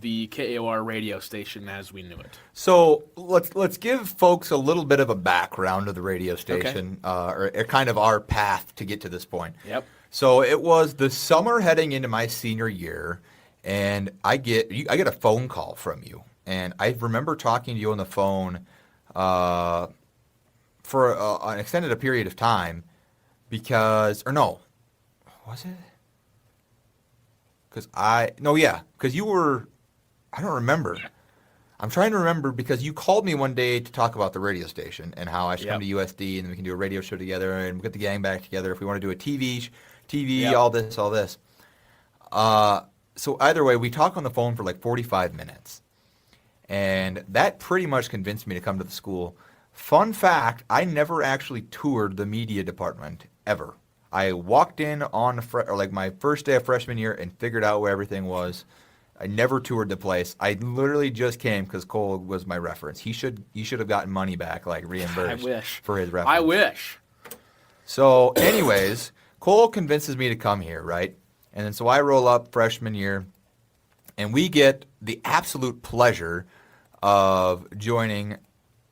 the KAOR radio station as we knew it. So let's give folks a little bit of a background of the radio station, or kind of our path to get to this point. Yep. So it was the summer heading into my senior year, and I get a phone call from you, and I remember talking to you on the phone for an extended period of time, because was it? Because you were, I don't remember. I'm trying to remember, because you called me one day to talk about the radio station and how I should come to USD and we can do a radio show together and get the gang back together if we want to do a TV, all this. So either way, we talk on the phone for like 45 minutes. And that pretty much convinced me to come to the school. Fun fact, I never actually toured the media department, ever. I walked in on my first day of freshman year and figured out where everything was. I never toured the place. I literally just came because Cole was my reference. He should have gotten money back, like reimbursed. I wish. For his reference. I wish. So anyways, Cole convinces me to come here, right? And then so I roll up freshman year, and we get the absolute pleasure of joining.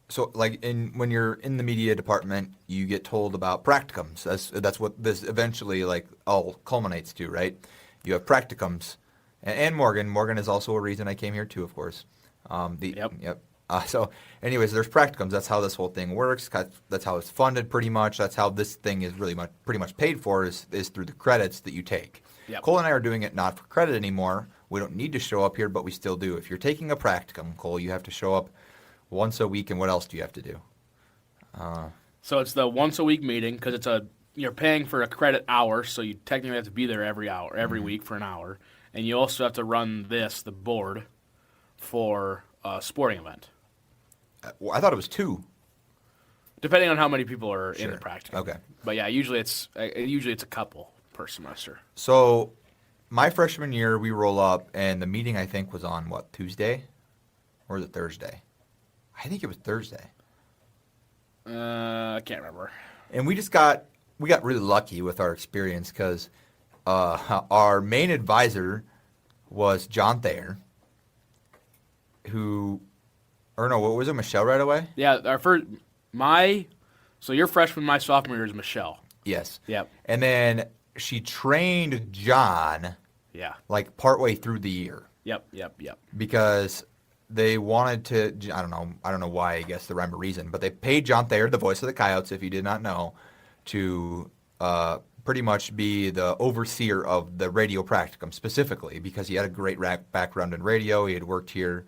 So, when you're in the media department, you get told about practicums. That's what this eventually all culminates to, right? You have practicums, and Morgan. Morgan is also a reason I came here too, of course. So, anyways, there's practicums. That's how this whole thing works. That's how it's funded, pretty much. That's how this thing is really pretty much paid for is through the credits that you take. Yep. Cole and I are doing it not for credit anymore. We don't need to show up here, but we still do. If you're taking a practicum, Cole, you have to show up once a week, and what else do you have to do? So it's the once a week meeting because you're paying for a credit hour, so you technically have to be there every week for an hour, and you also have to run the board, for a sporting event. I thought it was 2. Depending on how many people are in Sure. the practicum. Okay. But yeah, usually it's a couple per semester. So, my freshman year, we roll up, and the meeting I think was on Tuesday, or was it Thursday? I think it was Thursday. I can't remember. And we got really lucky with our experience because our main advisor was John Thayer, what was it, Michelle right away? Yeah, so your freshman, my sophomore year is Michelle. Yes. Yep. And then she trained John Yeah. like partway through the year Yep. because they wanted to, I don't know why, I guess the rhyme or reason, but they paid John Thayer, the voice of the Coyotes, if you did not know, to pretty much be the overseer of the radio practicum specifically because he had a great background in radio. He had worked here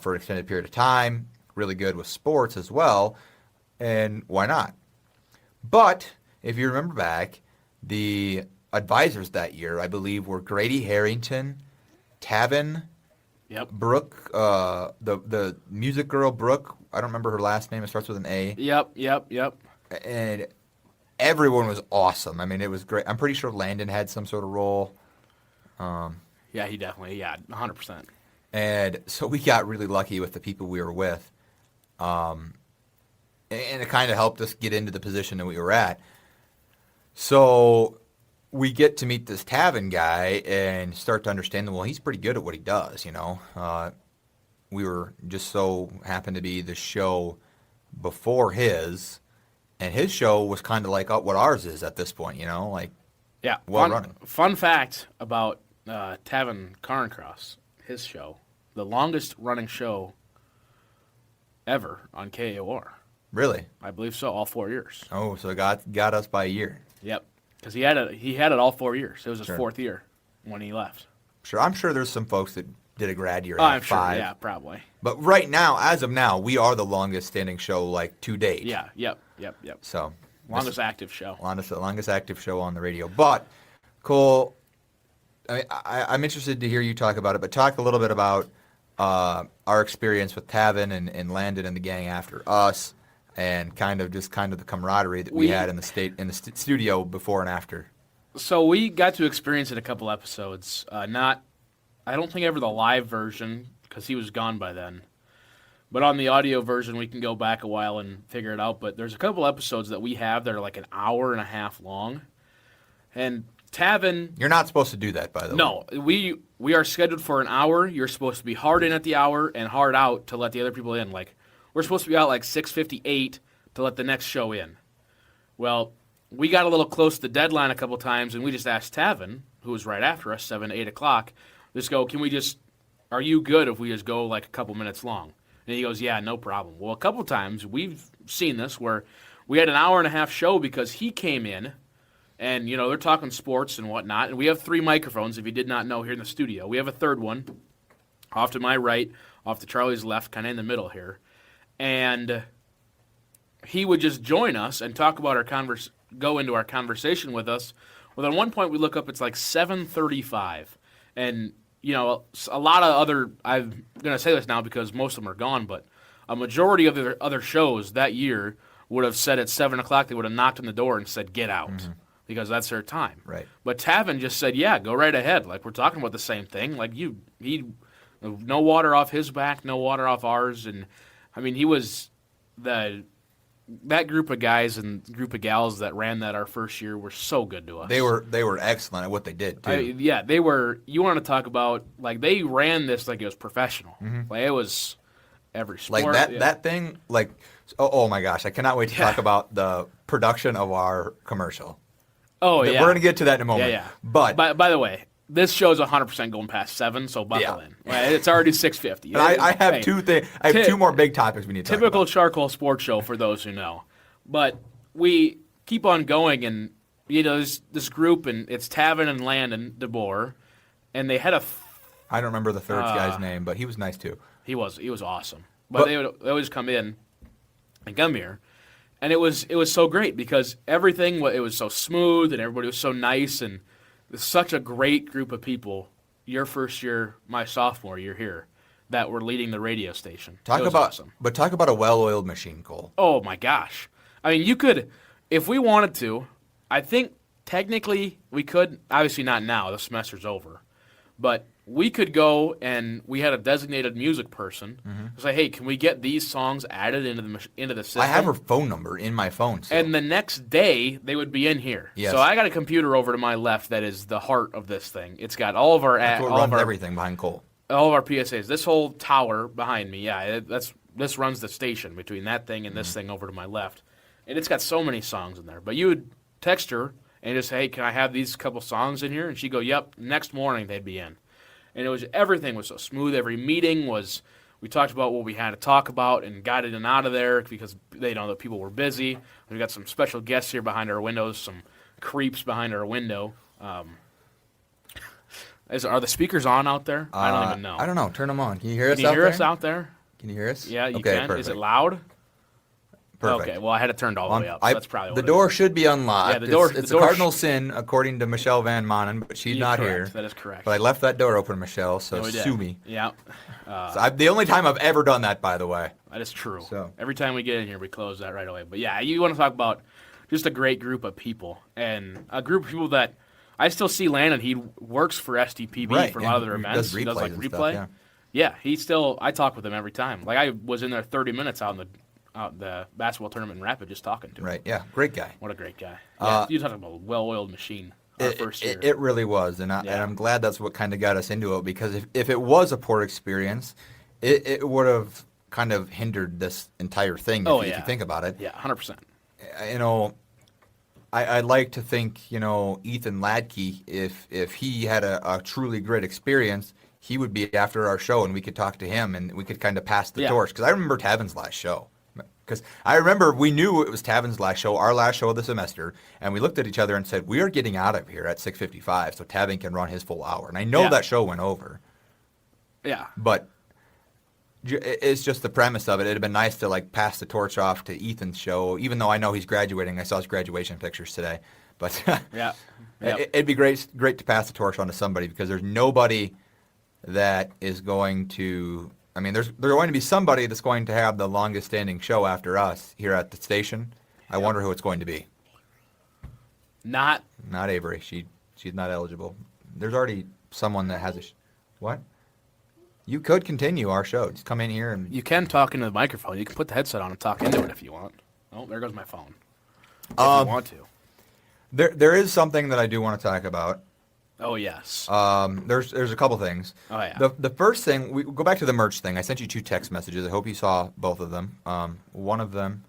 for an extended period of time, really good with sports as well, and why not? But if you remember back, the advisors that year, I believe, were Grady Harrington, Tavin, Yep. Brooke, the music girl Brooke. I don't remember her last name. It starts with an A. Yep. And everyone was awesome. I mean, it was great. I'm pretty sure Landon had some sort of role. Yeah, he definitely. Yeah, 100%. And so we got really lucky with the people we were with. And it kind of helped us get into the position that we were at. So we get to meet this Tavin guy and start to understand that, well, he's pretty good at what he does, you know. We were just so happened to be the show before his, and his show was kind of like what ours is at this point, you know, like Yeah. running. Fun fact about Tavin Carncross, his show, the longest running show ever on KAOR. Really? I believe so, all 4 years. Oh, so it got us by a year. Yep. Because he had it all 4 years. It was his Sure. 4th year when he left. Sure, I'm sure there's some folks that did a grad year. I'm sure. 5. Yeah, probably. But right now, as of now, we are the longest standing show like to date. Yeah. Yep. So Longest active show. longest active show on the radio. But Cole, I'm interested to hear you talk about it. But talk a little bit about our experience with Tavin and Landon and the gang after us, and kind of the camaraderie that we had in the studio before and after. So we got to experience it a couple episodes. I don't think ever the live version because he was gone by then. But on the audio version, we can go back a while and figure it out. But there's a couple episodes that we have that are like an hour and a half long. And Tavin... You're not supposed to do that, by the way. No, we are scheduled for an hour. You're supposed to be hard in at the hour and hard out to let the other people in. Like, we're supposed to be out like 6:58 to let the next show in. Well, we got a little close to the deadline a couple times, and we just asked Tavin, who was right after us, 7, 8 o'clock, are you good if we just go like a couple minutes long? And he goes, yeah, no problem. Well, a couple times we've seen this where we had an hour and a half show because he came in, and, they're talking sports and whatnot, and we have 3 microphones, if you did not know, here in the studio. We have a third one off to my right, off to Charlie's left, kind of in the middle here. And he would just join us and talk about go into our conversation with us. Well, at one point we look up, it's like 7:35, and a lot of other, I'm going to say this now because most of them are gone, but a majority of the other shows that year would have said at 7 o'clock, they would have knocked on the door and said, get out, because that's their time. Right. But Tavin just said, yeah, go right ahead. Like, we're talking about the same thing. Like, no water off his back, no water off ours. And, I mean, he was that group of guys and group of gals that ran that our first year were so good to us. They were excellent at what they did too. They were. You want to talk about, like, they ran this like it was professional. Like, it was every sport. Like that thing. Like, oh my gosh, I cannot wait to talk about the production of our commercial. Oh yeah, we're gonna get to that in a moment. Yeah. But by the way, this show's 100% going past 7, so buckle Yeah. in. Right, it's already 6:50. And I have Hey, two more big topics we need to talk typical about. CharCole sports show for those who know. But we keep on going, and there's this group, and it's Tavin and Landon DeBoer, and they had I don't remember the third guy's name, but he was nice too. he was awesome. But they would always come in and come here, and it was so great because everything it was so smooth, and everybody was so nice, and it's such a great group of people. Your first year, my sophomore year here, that were leading the radio station. Talk It was about awesome. But talk about a well-oiled machine, Cole. Oh my gosh! I mean, you could, if we wanted to. I think technically we could. Obviously not now. The semester's over, but we could go and we had a designated music person say, "Hey, can we get these songs added into the system?" I have her phone number in my phone. So. And the next day they would be in here. Yes. So I got a computer over to my left that is the heart of this thing. It's got all of our That's what runs everything behind Cole. all of our PSAs. This whole tower behind me, this runs the station between that thing and this thing over to my left. And it's got so many songs in there. But you would text her and just say, "Hey, can I have these couple songs in here?" And she'd go, "Yep." Next morning they'd be in. And everything was so smooth. Every meeting we talked about what we had to talk about and got in and out of there because they know that people were busy. We got some special guests here behind our windows, some creeps behind our window. Are the speakers on out there? I don't even know. I don't know. Turn them on. Can you hear us Can you out hear there? us out there? Can you hear us? Yeah, you okay, can. Perfect. Is it loud? Perfect. Okay, well, I had it turned all the way up. So that's probably what the it door is. should be unlocked. Yeah, the door- It's the a door cardinal sin, according to Michelle Van Manen, but she's You're not correct. here. That is correct. But I left that door open, Michelle, so No, we did. sue me. Yeah, The only time I've ever done that, by the way. that is true. So. Every time we get in here, we close that right away. But yeah, you want to talk about just a great group of people and a group of people that I still see Landon. He works for STPB Right, for a lot of and their he events. does He does like replays and replay. stuff, Yeah, I talk with him every time. Like I was in there 30 minutes out in the basketball tournament in Rapid just talking to him. Right, yeah. Great guy. What a great guy. Yeah, you talking about a well-oiled machine. Our first year. It really was, and I'm glad that's what kind of got us into it, because if it was a poor experience, it would have kind of hindered this entire thing if you think about it. Yeah, 100%. You know, I'd like to think, Ethan Ladke, if he had a truly great experience, he would be after our show and we could talk to him and we could kind of pass the torch. Because I remember Tavin's last show. Because I remember we knew it was Tavin's last show, our last show of the semester, and we looked at each other and said, we are getting out of here at 6:55 so Tavin can run his full hour. And I know that show went over. Yeah. But it's just the premise of it. It'd have been nice to pass the torch off to Ethan's show, even though I know he's graduating. I saw his graduation pictures today. But it'd be great to pass the torch on to somebody, because there's nobody that is going to. I mean, there's going to be somebody that's going to have the longest standing show after us here at the station. I wonder who it's going to be. Not Avery. She's not eligible. There's already someone that has what? You could continue our show. Just come in here and you can talk into the microphone. You can put the headset on and talk into it if you want. Oh, there goes my phone. If you want to. There is something that I do want to talk about. Oh yes. There's a couple things. Oh yeah. The first thing, we go back to the merch thing. I sent you 2 text messages. I hope you saw both of them. One of them.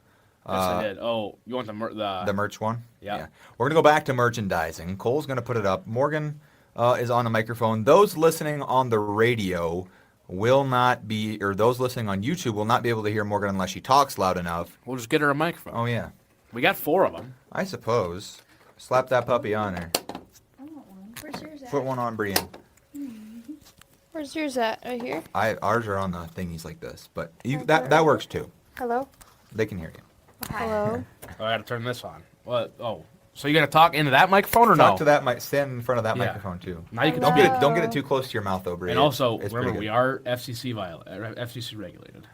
Yes, I did. Oh, you want the merch one? Yeah. We're gonna go back to merchandising. Cole's gonna put it up. Morgan is on the microphone. Those listening on the radio will not be, or those listening on YouTube will not be able to hear Morgan unless she talks loud enough. We'll just get her a microphone. Oh yeah. We got 4 of them. I suppose. Slap that puppy on her. Where's yours at? Put one on Prien. Where's yours at? Right here? Ours are on the thingies like this, but that works too. Hello? They can hear you. Hello? Oh, I got to turn this on. What? Oh, so you're gonna talk into that microphone or no? Talk to that mic. Stand in front of that Yeah. microphone too. Now you can Don't speak. get it too close to your mouth, though, Bree. And also, It's remember, pretty we good. are FCC regulated.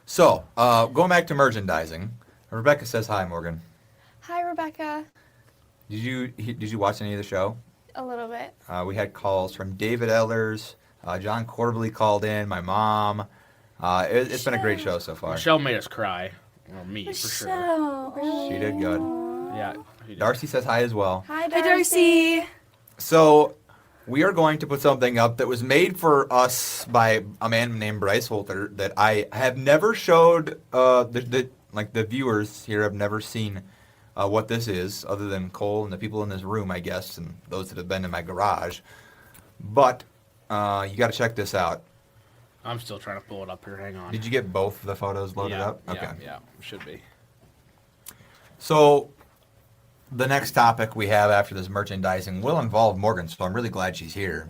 So, going back to merchandising, Rebecca says hi, Morgan. Hi, Rebecca. Did you watch any of the show? A little bit. We had calls from David Ellers, John Corbally called in, my mom. It's been a great show so far. Michelle made us cry. Or me, for sure. Michelle. She did good. Yeah. she did. Darcy says hi as well. Hi, Darcy. So, we are going to put something up that was made for us by a man named Bryce Holter that I have never showed, the viewers here have never seen what this is, other than Cole and the people in this room, I guess, and those that have been in my garage. But you got to check this out. I'm still trying to pull it up here. Hang on. Did you get both the photos loaded yeah, up? Okay. Yeah, should be. So the next topic we have after this merchandising will involve Morgan, so I'm really glad she's here.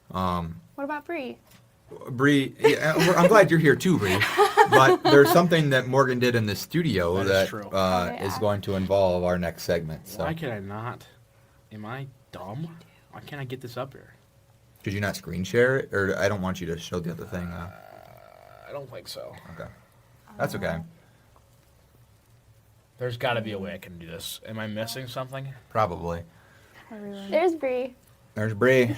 What about Bree? Bree, yeah, I'm glad you're here too, Bree. But there's something that Morgan did in the studio that that is going to involve our next segment. So. Why can I not? Am I dumb? Why can't I get this up here? Could you not screen share it? Or I don't want you to show the other thing. I don't think so. Okay. That's okay. There's got to be a way I can do this. Am I missing something? Probably. There's Bree. There's Bree.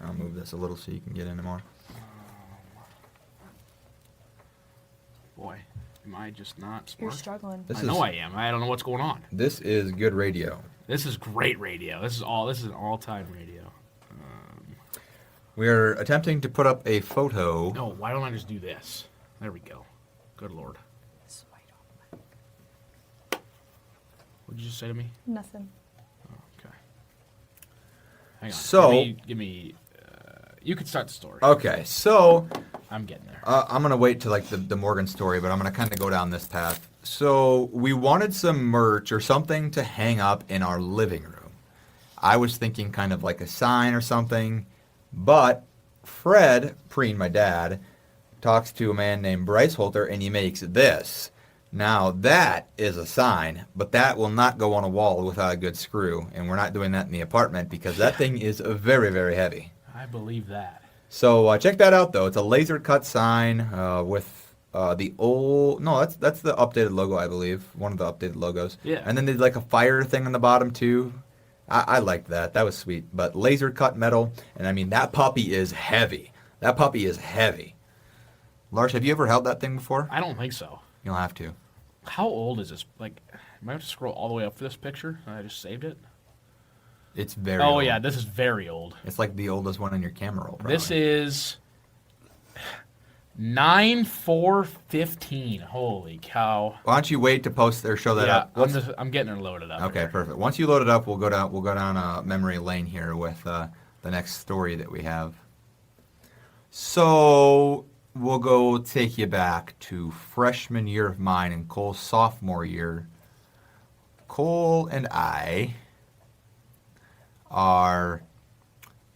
I'll move this a little so you can get into more. Boy, am I just not smart? You're struggling. I know I am. I don't know what's going on. This is good radio. This is great radio. This is an all-time radio. We are attempting to put up a photo. No, why don't I just do this? There we go. Good Lord. What did you just say to me? Nothing. Okay. Hang on. So, give me you can start the story. Okay, so I'm getting there. I'm gonna wait to like the Morgan story, but I'm gonna kind of go down this path. So we wanted some merch or something to hang up in our living room. I was thinking kind of like a sign or something, but Fred, Prien, my dad, talks to a man named Bryce Holter, and he makes this. Now, that is a sign, but that will not go on a wall without a good screw, and we're not doing that in the apartment because that thing is very, very heavy. I believe that. So check that out, though. It's a laser cut sign with the old... No, that's the updated logo, I believe. One of the updated logos. Yeah. And then there's like a fire thing on the bottom, too. I liked that. That was sweet. But laser cut metal, and I mean, that puppy is heavy. That puppy is heavy. Larsch, have you ever held that thing before? I don't think so. You'll have to. How old is this? Like, am I have to scroll all the way up for this picture? I just saved it. It's very old. Yeah, this is very old. It's like the oldest one in your camera roll, probably. This is 9/4/15. Holy cow! Why don't you wait to post or show that up? I'm getting her loaded up. Okay, here. perfect. Once you load it up, we'll go down memory lane here with the next story that we have. So we'll go take you back to freshman year of mine and Cole's sophomore year. Cole and I are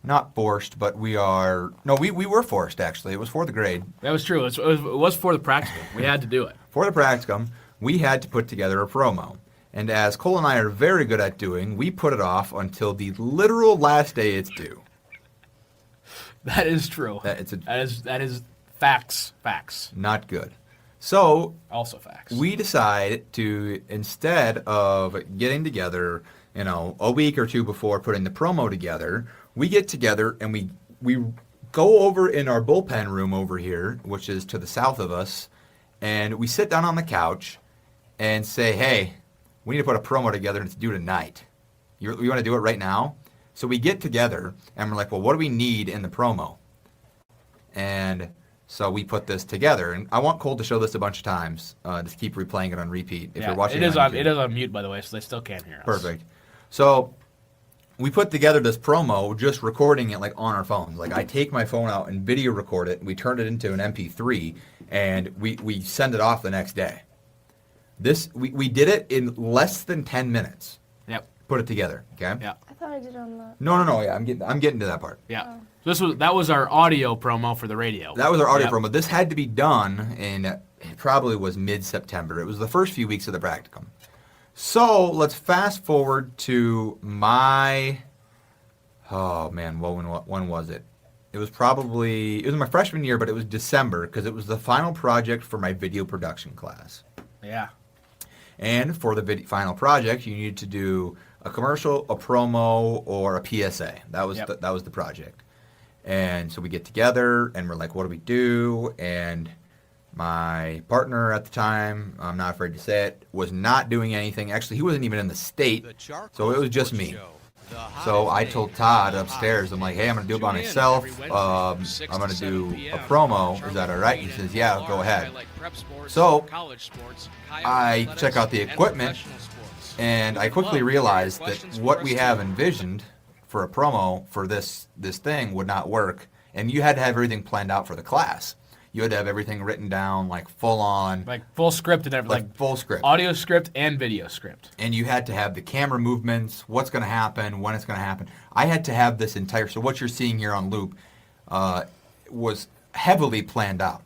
not forced, but we are... No, we were forced, actually. It was for the grade. That was true. It was for the practicum. We had to do it. For the practicum, we had to put together a promo. And as Cole and I are very good at doing, we put it off until the literal last day it's due. That is true. That is facts. Facts. Not good. So... Also facts. We decide to, instead of getting together... a week or two before putting the promo together, we get together and we go over in our bullpen room over here, which is to the south of us, and we sit down on the couch and say, hey, we need to put a promo together and it's due tonight. You want to do it right now? So we get together and we're like, well, what do we need in the promo? And so we put this together, and I want Cole to show this a bunch of times. Just keep replaying it on repeat. If you're watching it is on mute, by the way, so they still can't hear us. Perfect. So we put together this promo, just recording it like on our phones. Like I take my phone out and video record it. We turn it into an MP3, and we send it off the next day. We did it in less than 10 minutes. Yep. Put it together. Okay. Yeah. I thought I did on the... No. Yeah, I'm getting to that part. Yeah. So that was our audio promo for the radio. That was our audio promo. This had to be done it probably was mid-September. It was the first few weeks of the practicum. So let's fast forward to when was it? It was my freshman year, but it was December because it was the final project for my video production class. Yeah. And for the final project, you needed to do a commercial, a promo, or a PSA. That was the project. And so we get together and we're like, what do we do? And my partner at the time, I'm not afraid to say it, was not doing anything. Actually, he wasn't even in the state, so it was just me. So I told Todd upstairs, I'm like, hey, I'm going to do it by myself. I'm going to do a promo. Is that all right? He says, yeah, go ahead. So I check out the equipment, and I quickly realized that what we have envisioned for a promo for this thing would not work, and you had to have everything planned out for the class. You had to have everything written down, like full on, like full script and everything, like full script, audio script and video script. And you had to have the camera movements, what's going to happen, when it's going to happen. I had to have this entire. So what you're seeing here on loop was heavily planned out.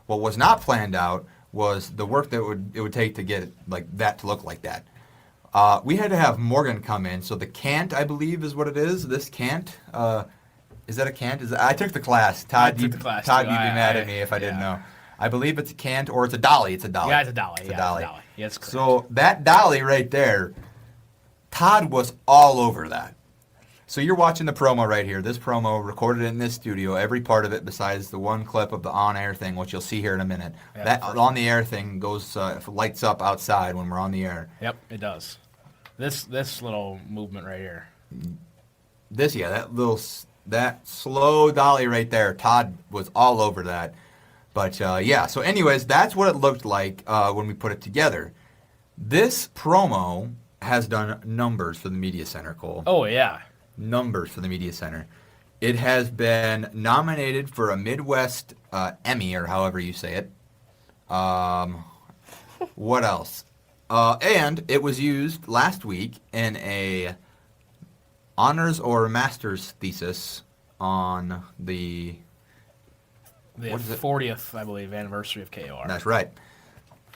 What was not planned out was the work that it would take to get it like that to look like that. We had to have Morgan come in. So the cant, I believe, is what it is. This cant. Is that a cant? I took the class. Todd, you'd be mad at me if I didn't know. I believe it's a cant or it's a dolly. It's a dolly. Yeah, it's a dolly. It's a dolly. Yeah, it's correct. So that dolly right there, Todd was all over that. So you're watching the promo right here. This promo recorded in this studio, every part of it besides the one clip of the on-air thing, which you'll see here in a minute. Yeah, that on-the-air thing goes lights up outside when we're on the air. Yep, it does. This little movement right here. That slow dolly right there, Todd was all over that. But, so anyways, that's what it looked like when we put it together. This promo has done numbers for the Media Center, Cole. Oh, yeah. Numbers for the Media Center. It has been nominated for a Midwest Emmy, or however you say it. What else? And it was used last week in a honors or master's thesis on the 40th, I believe, anniversary of KAOR. That's right.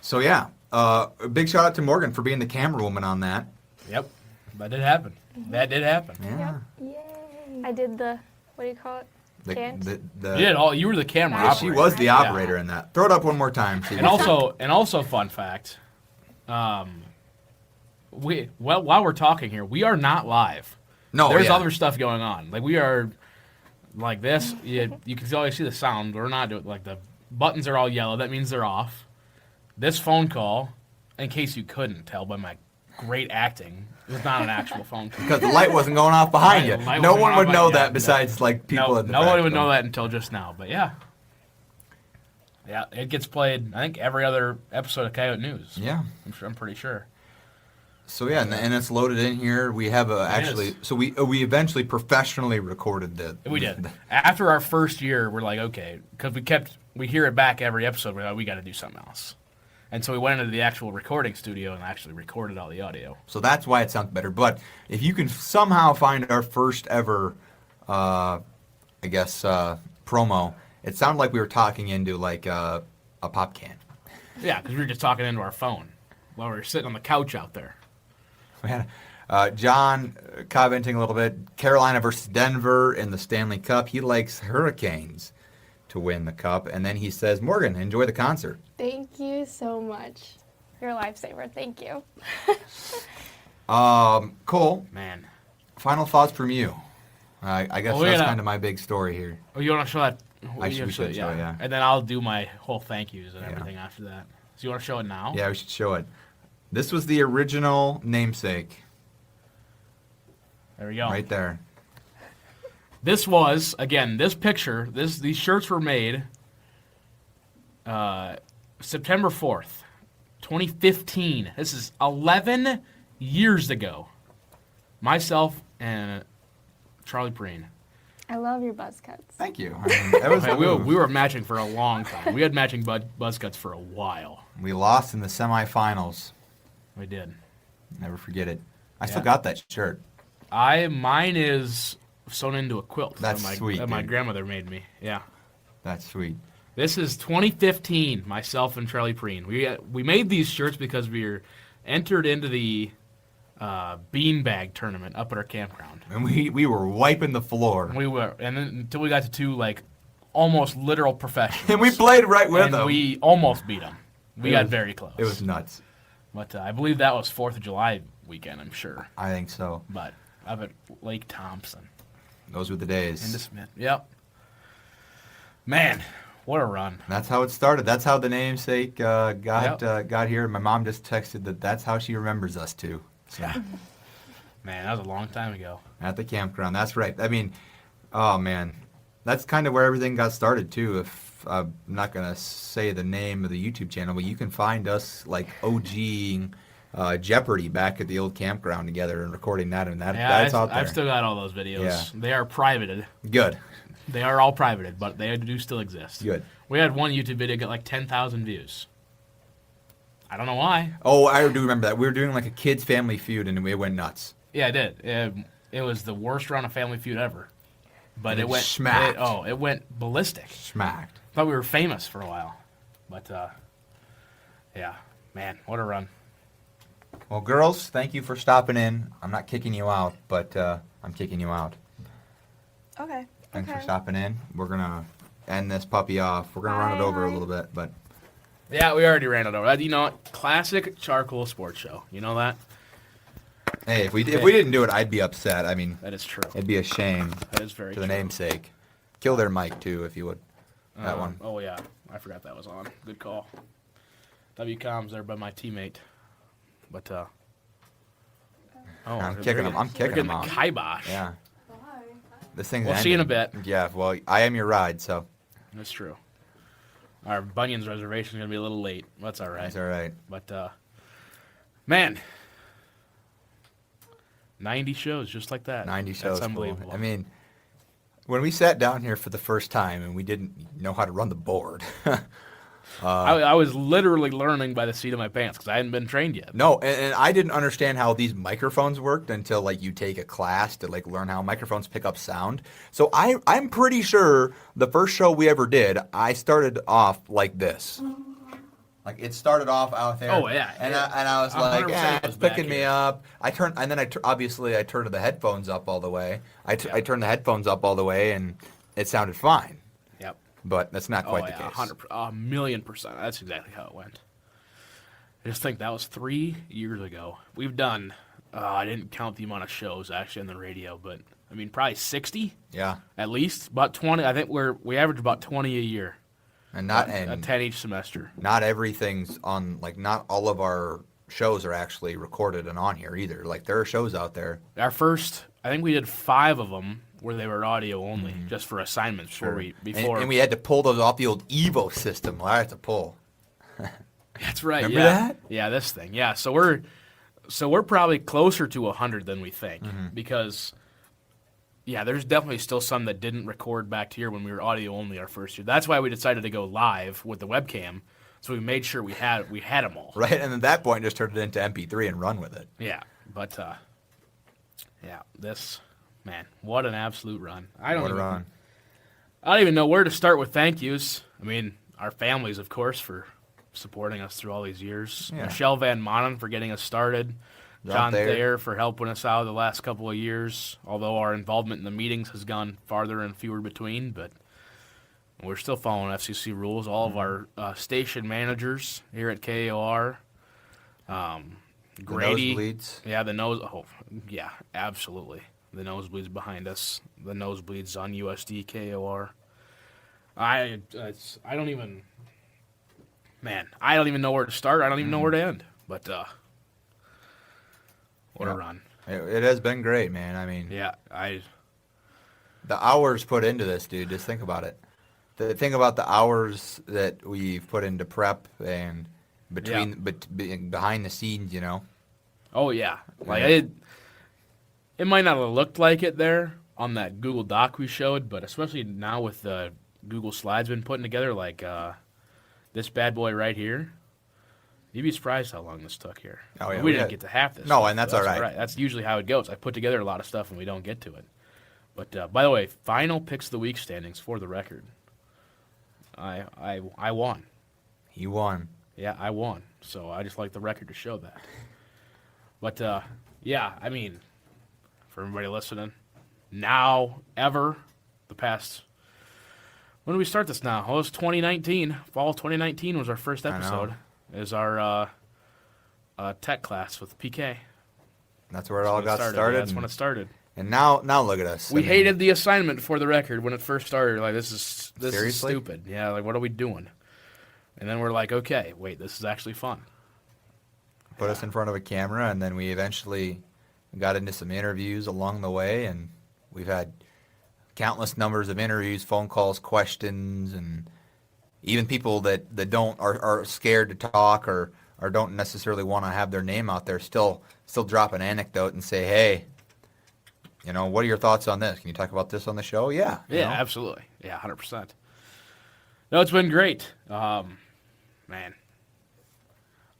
So, yeah, a big shout out to Morgan for being the camera woman on that. Yep, that did happen. That did happen. Yeah. Yep. Yay. I did the, what do you call it? Cant? You did all. You were the camera operator. She was the operator in that. Throw it up one more time. And also, fun fact, while we're talking here, we are not live. No, there's other stuff going on. Like we are, like this. You can always see the sound. We're not doing like the buttons are all yellow. That means they're off. This phone call, in case you couldn't tell by my great acting, was not an actual phone call because the light wasn't going off behind you. No one would know that besides like people in the back. Nobody would know that until just now. But yeah, it gets played. I think every other episode of Coyote News. Yeah, I'm pretty sure. So yeah, and it's loaded in here. We have we eventually professionally recorded the. We did. After our first year, we're like, okay, because we hear it back every episode. We're like, we got to do something else, and so we went into the actual recording studio and actually recorded all the audio. So that's why it sounds better. But if you can somehow find our first ever, promo, it sounded like we were talking into like a pop can. Yeah, because we were just talking into our phone while we were sitting on the couch out there. We had John commenting a little bit. Carolina versus Denver in the Stanley Cup. He likes Hurricanes to win the Cup. And then he says, Morgan, enjoy the concert. Thank you so much. You're a lifesaver. Thank you. Cole. Man. Final thoughts from you. I guess that's kind of my big story here. Oh, you want to show that? We should show it, yeah. And then I'll do my whole thank yous and everything after that. So you want to show it now? Yeah, we should show it. This was the original namesake. There we go. Right there. This was, again, this picture, these shirts were made September 4th, 2015. This is 11 years ago. Myself and Charlie Prien. I love your buzz cuts. Thank you. That was we were matching for a long time. We had matching buzz cuts for a while. We lost in the semifinals. We did. Never forget it. I still got that shirt. Mine is sewn into a quilt. That's sweet. That my grandmother made me. Yeah. That's sweet. This is 2015. Myself and Charlie Prien. We made these shirts because we were entered into the beanbag tournament up at our campground. And we were wiping the floor. We were, and then until we got to two like almost literal professionals. And we played right with them. We almost beat them. We got very close. It was nuts. But I believe that was 4th of July weekend, I'm sure. I think so. But up at Lake Thompson. Those were the days. Into Smith. Yep. Man, what a run. That's how it started. That's how the namesake got here. My mom just texted that's how she remembers us, too. So. Man, that was a long time ago. At the campground. That's right. I mean, oh, man. That's kind of where everything got started, too. If I'm not going to say the name of the YouTube channel, but you can find us, like, OGing Jeopardy back at the old campground together and recording that, and Yeah, that's out there. I've still got all those videos. Yeah. They are privated. Good. They are all privated, but they do still exist. Good. We had one YouTube video get like 10,000 views. I don't know why. Oh, I do remember that. We were doing like a kids' Family Feud, and it went nuts. Yeah, I did. It was the worst run of Family Feud ever. But And it went smacked. It went ballistic. Smacked. Thought we were famous for a while. But yeah, man, what a run. Well, girls, thank you for stopping in. I'm not kicking you out, but I'm kicking you out. Okay. Thanks okay. for stopping in. We're going to end this puppy off. We're going to run it over a little bit, but... Yeah, we already ran it over. You know what? Classic CharCole sports show. You know that? Hey, if we didn't do it, I'd be upset. I mean... That is true. It'd be a shame. That is very to the true. namesake. Kill their mic, too, if you would. That one. Oh, yeah. I forgot that was on. Good call. WCOM's there by my teammate. But, I'm kicking him. I'm kicking him out. Kibosh. Yeah. This thing's We'll see you in a bit. Yeah, well, I am your ride, so. That's true. Our Bunyan's reservation is going to be a little late. That's all right. That's all right. But, man, 90 shows just like that. 90 shows. That's unbelievable. Cool. I mean, when we sat down here for the first time and we didn't know how to run the board. I was literally learning by the seat of my pants because I hadn't been trained yet. No, and I didn't understand how these microphones worked until like you take a class to like learn how microphones pick up sound. So I'm pretty sure the first show we ever did, I started off like this. Like it started off out there. Oh yeah. And I was like, 100% it's picking me up. I turned obviously I turned the headphones up all the way. I turned the headphones up all the way and it sounded fine. Yep. But that's not quite the case. 1,000,000%. That's exactly how it went. I just think that was 3 years ago. We've done, I didn't count the amount of shows actually on the radio, but I mean probably 60. Yeah. At least about 20. I think we average about 20 a year. And 10 each semester. Not everything's on. Like not all of our shows are actually recorded and on here either. Like there are shows out there. Our first, I think we did 5 of them where they were audio only, just for assignments. Sure. Before And we had to pull those off the old Evo system. Well, I had to pull. That's right. Remember yeah. that? Yeah, this thing. Yeah, so we're probably closer to 100 than we think because. Yeah, there's definitely still some that didn't record back here when we were audio only our first year. That's why we decided to go live with the webcam, so we made sure we had them all. Right, and at that point, just turned it into MP3 and run with it. Yeah, but this man, what an absolute run! I don't even know where to start with thank yous. I mean, our families, of course, for supporting us through all these years. Yeah. Michelle Van Manen for getting us started. John Thayer for helping us out the last couple of years, although our involvement in the meetings has gone farther and fewer between, but we're still following FCC rules. All of our station managers here at KAOR, Grady. The nosebleeds. Yeah, absolutely. The nosebleeds behind us. The nosebleeds on USD KAOR. I don't even know where to start. I don't even know where to end, but what a run. It has been great, man. I mean, the hours put into this, dude, just think about it. The thing about the hours that we've put into prep and behind the scenes, you know. Oh, yeah. Like it might not have looked like it there on that Google Doc we showed, but especially now with the Google Slides been putting together, like this bad boy right here. You'd be surprised how long this took here. Oh, yeah, we didn't get to half this. No, and that's all right. That's usually how it goes. I put together a lot of stuff and we don't get to it. But by the way, final picks of the week standings for the record. I won. He won. Yeah, I won. So I just like the record to show that. But yeah, I mean, for everybody listening, now ever the past. When did we start this now? Well, it was 2019. Fall 2019 was our first episode. Is our tech class with PK. That's where it all got started. Yeah, that's when it started. And now look at us. We hated the assignment for the record when it first started. Like, this is Seriously? stupid. Yeah, like, what are we doing? And then we're like, okay, wait, this is actually fun. Put us in front of a camera, and then we eventually got into some interviews along the way, and we've had countless numbers of interviews, phone calls, questions, and even people that are scared to talk or or don't necessarily want to have their name out there still drop an anecdote and say, hey, what are your thoughts on this? Can you talk about this on the show? Yeah. Yeah, absolutely. Yeah, 100%. No, it's been great. Man,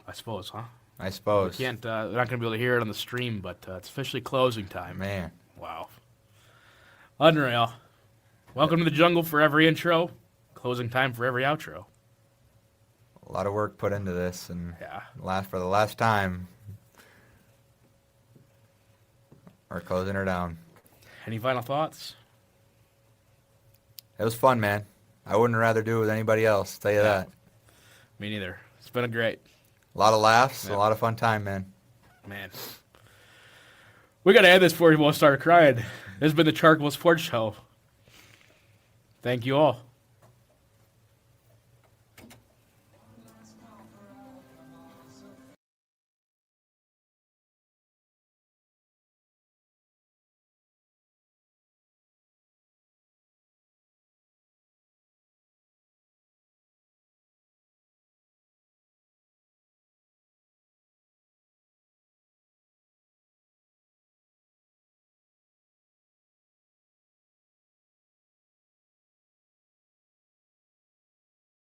I suppose, huh? I suppose. We can't, they're not going to be able to hear it on the stream, but it's officially closing time. Man. Wow. Unreal. Welcome to the jungle for every intro. Closing time for every outro. A lot of work put into this, and yeah. For the last time, we're closing her down. Any final thoughts? It was fun, man. I wouldn't rather do it with anybody else, tell you that. Me neither. It's been a great. A lot of laughs, a lot of fun time, man. Man. We got to end this before we won't start crying. This has been the CharCole Sports Show. Thank you all.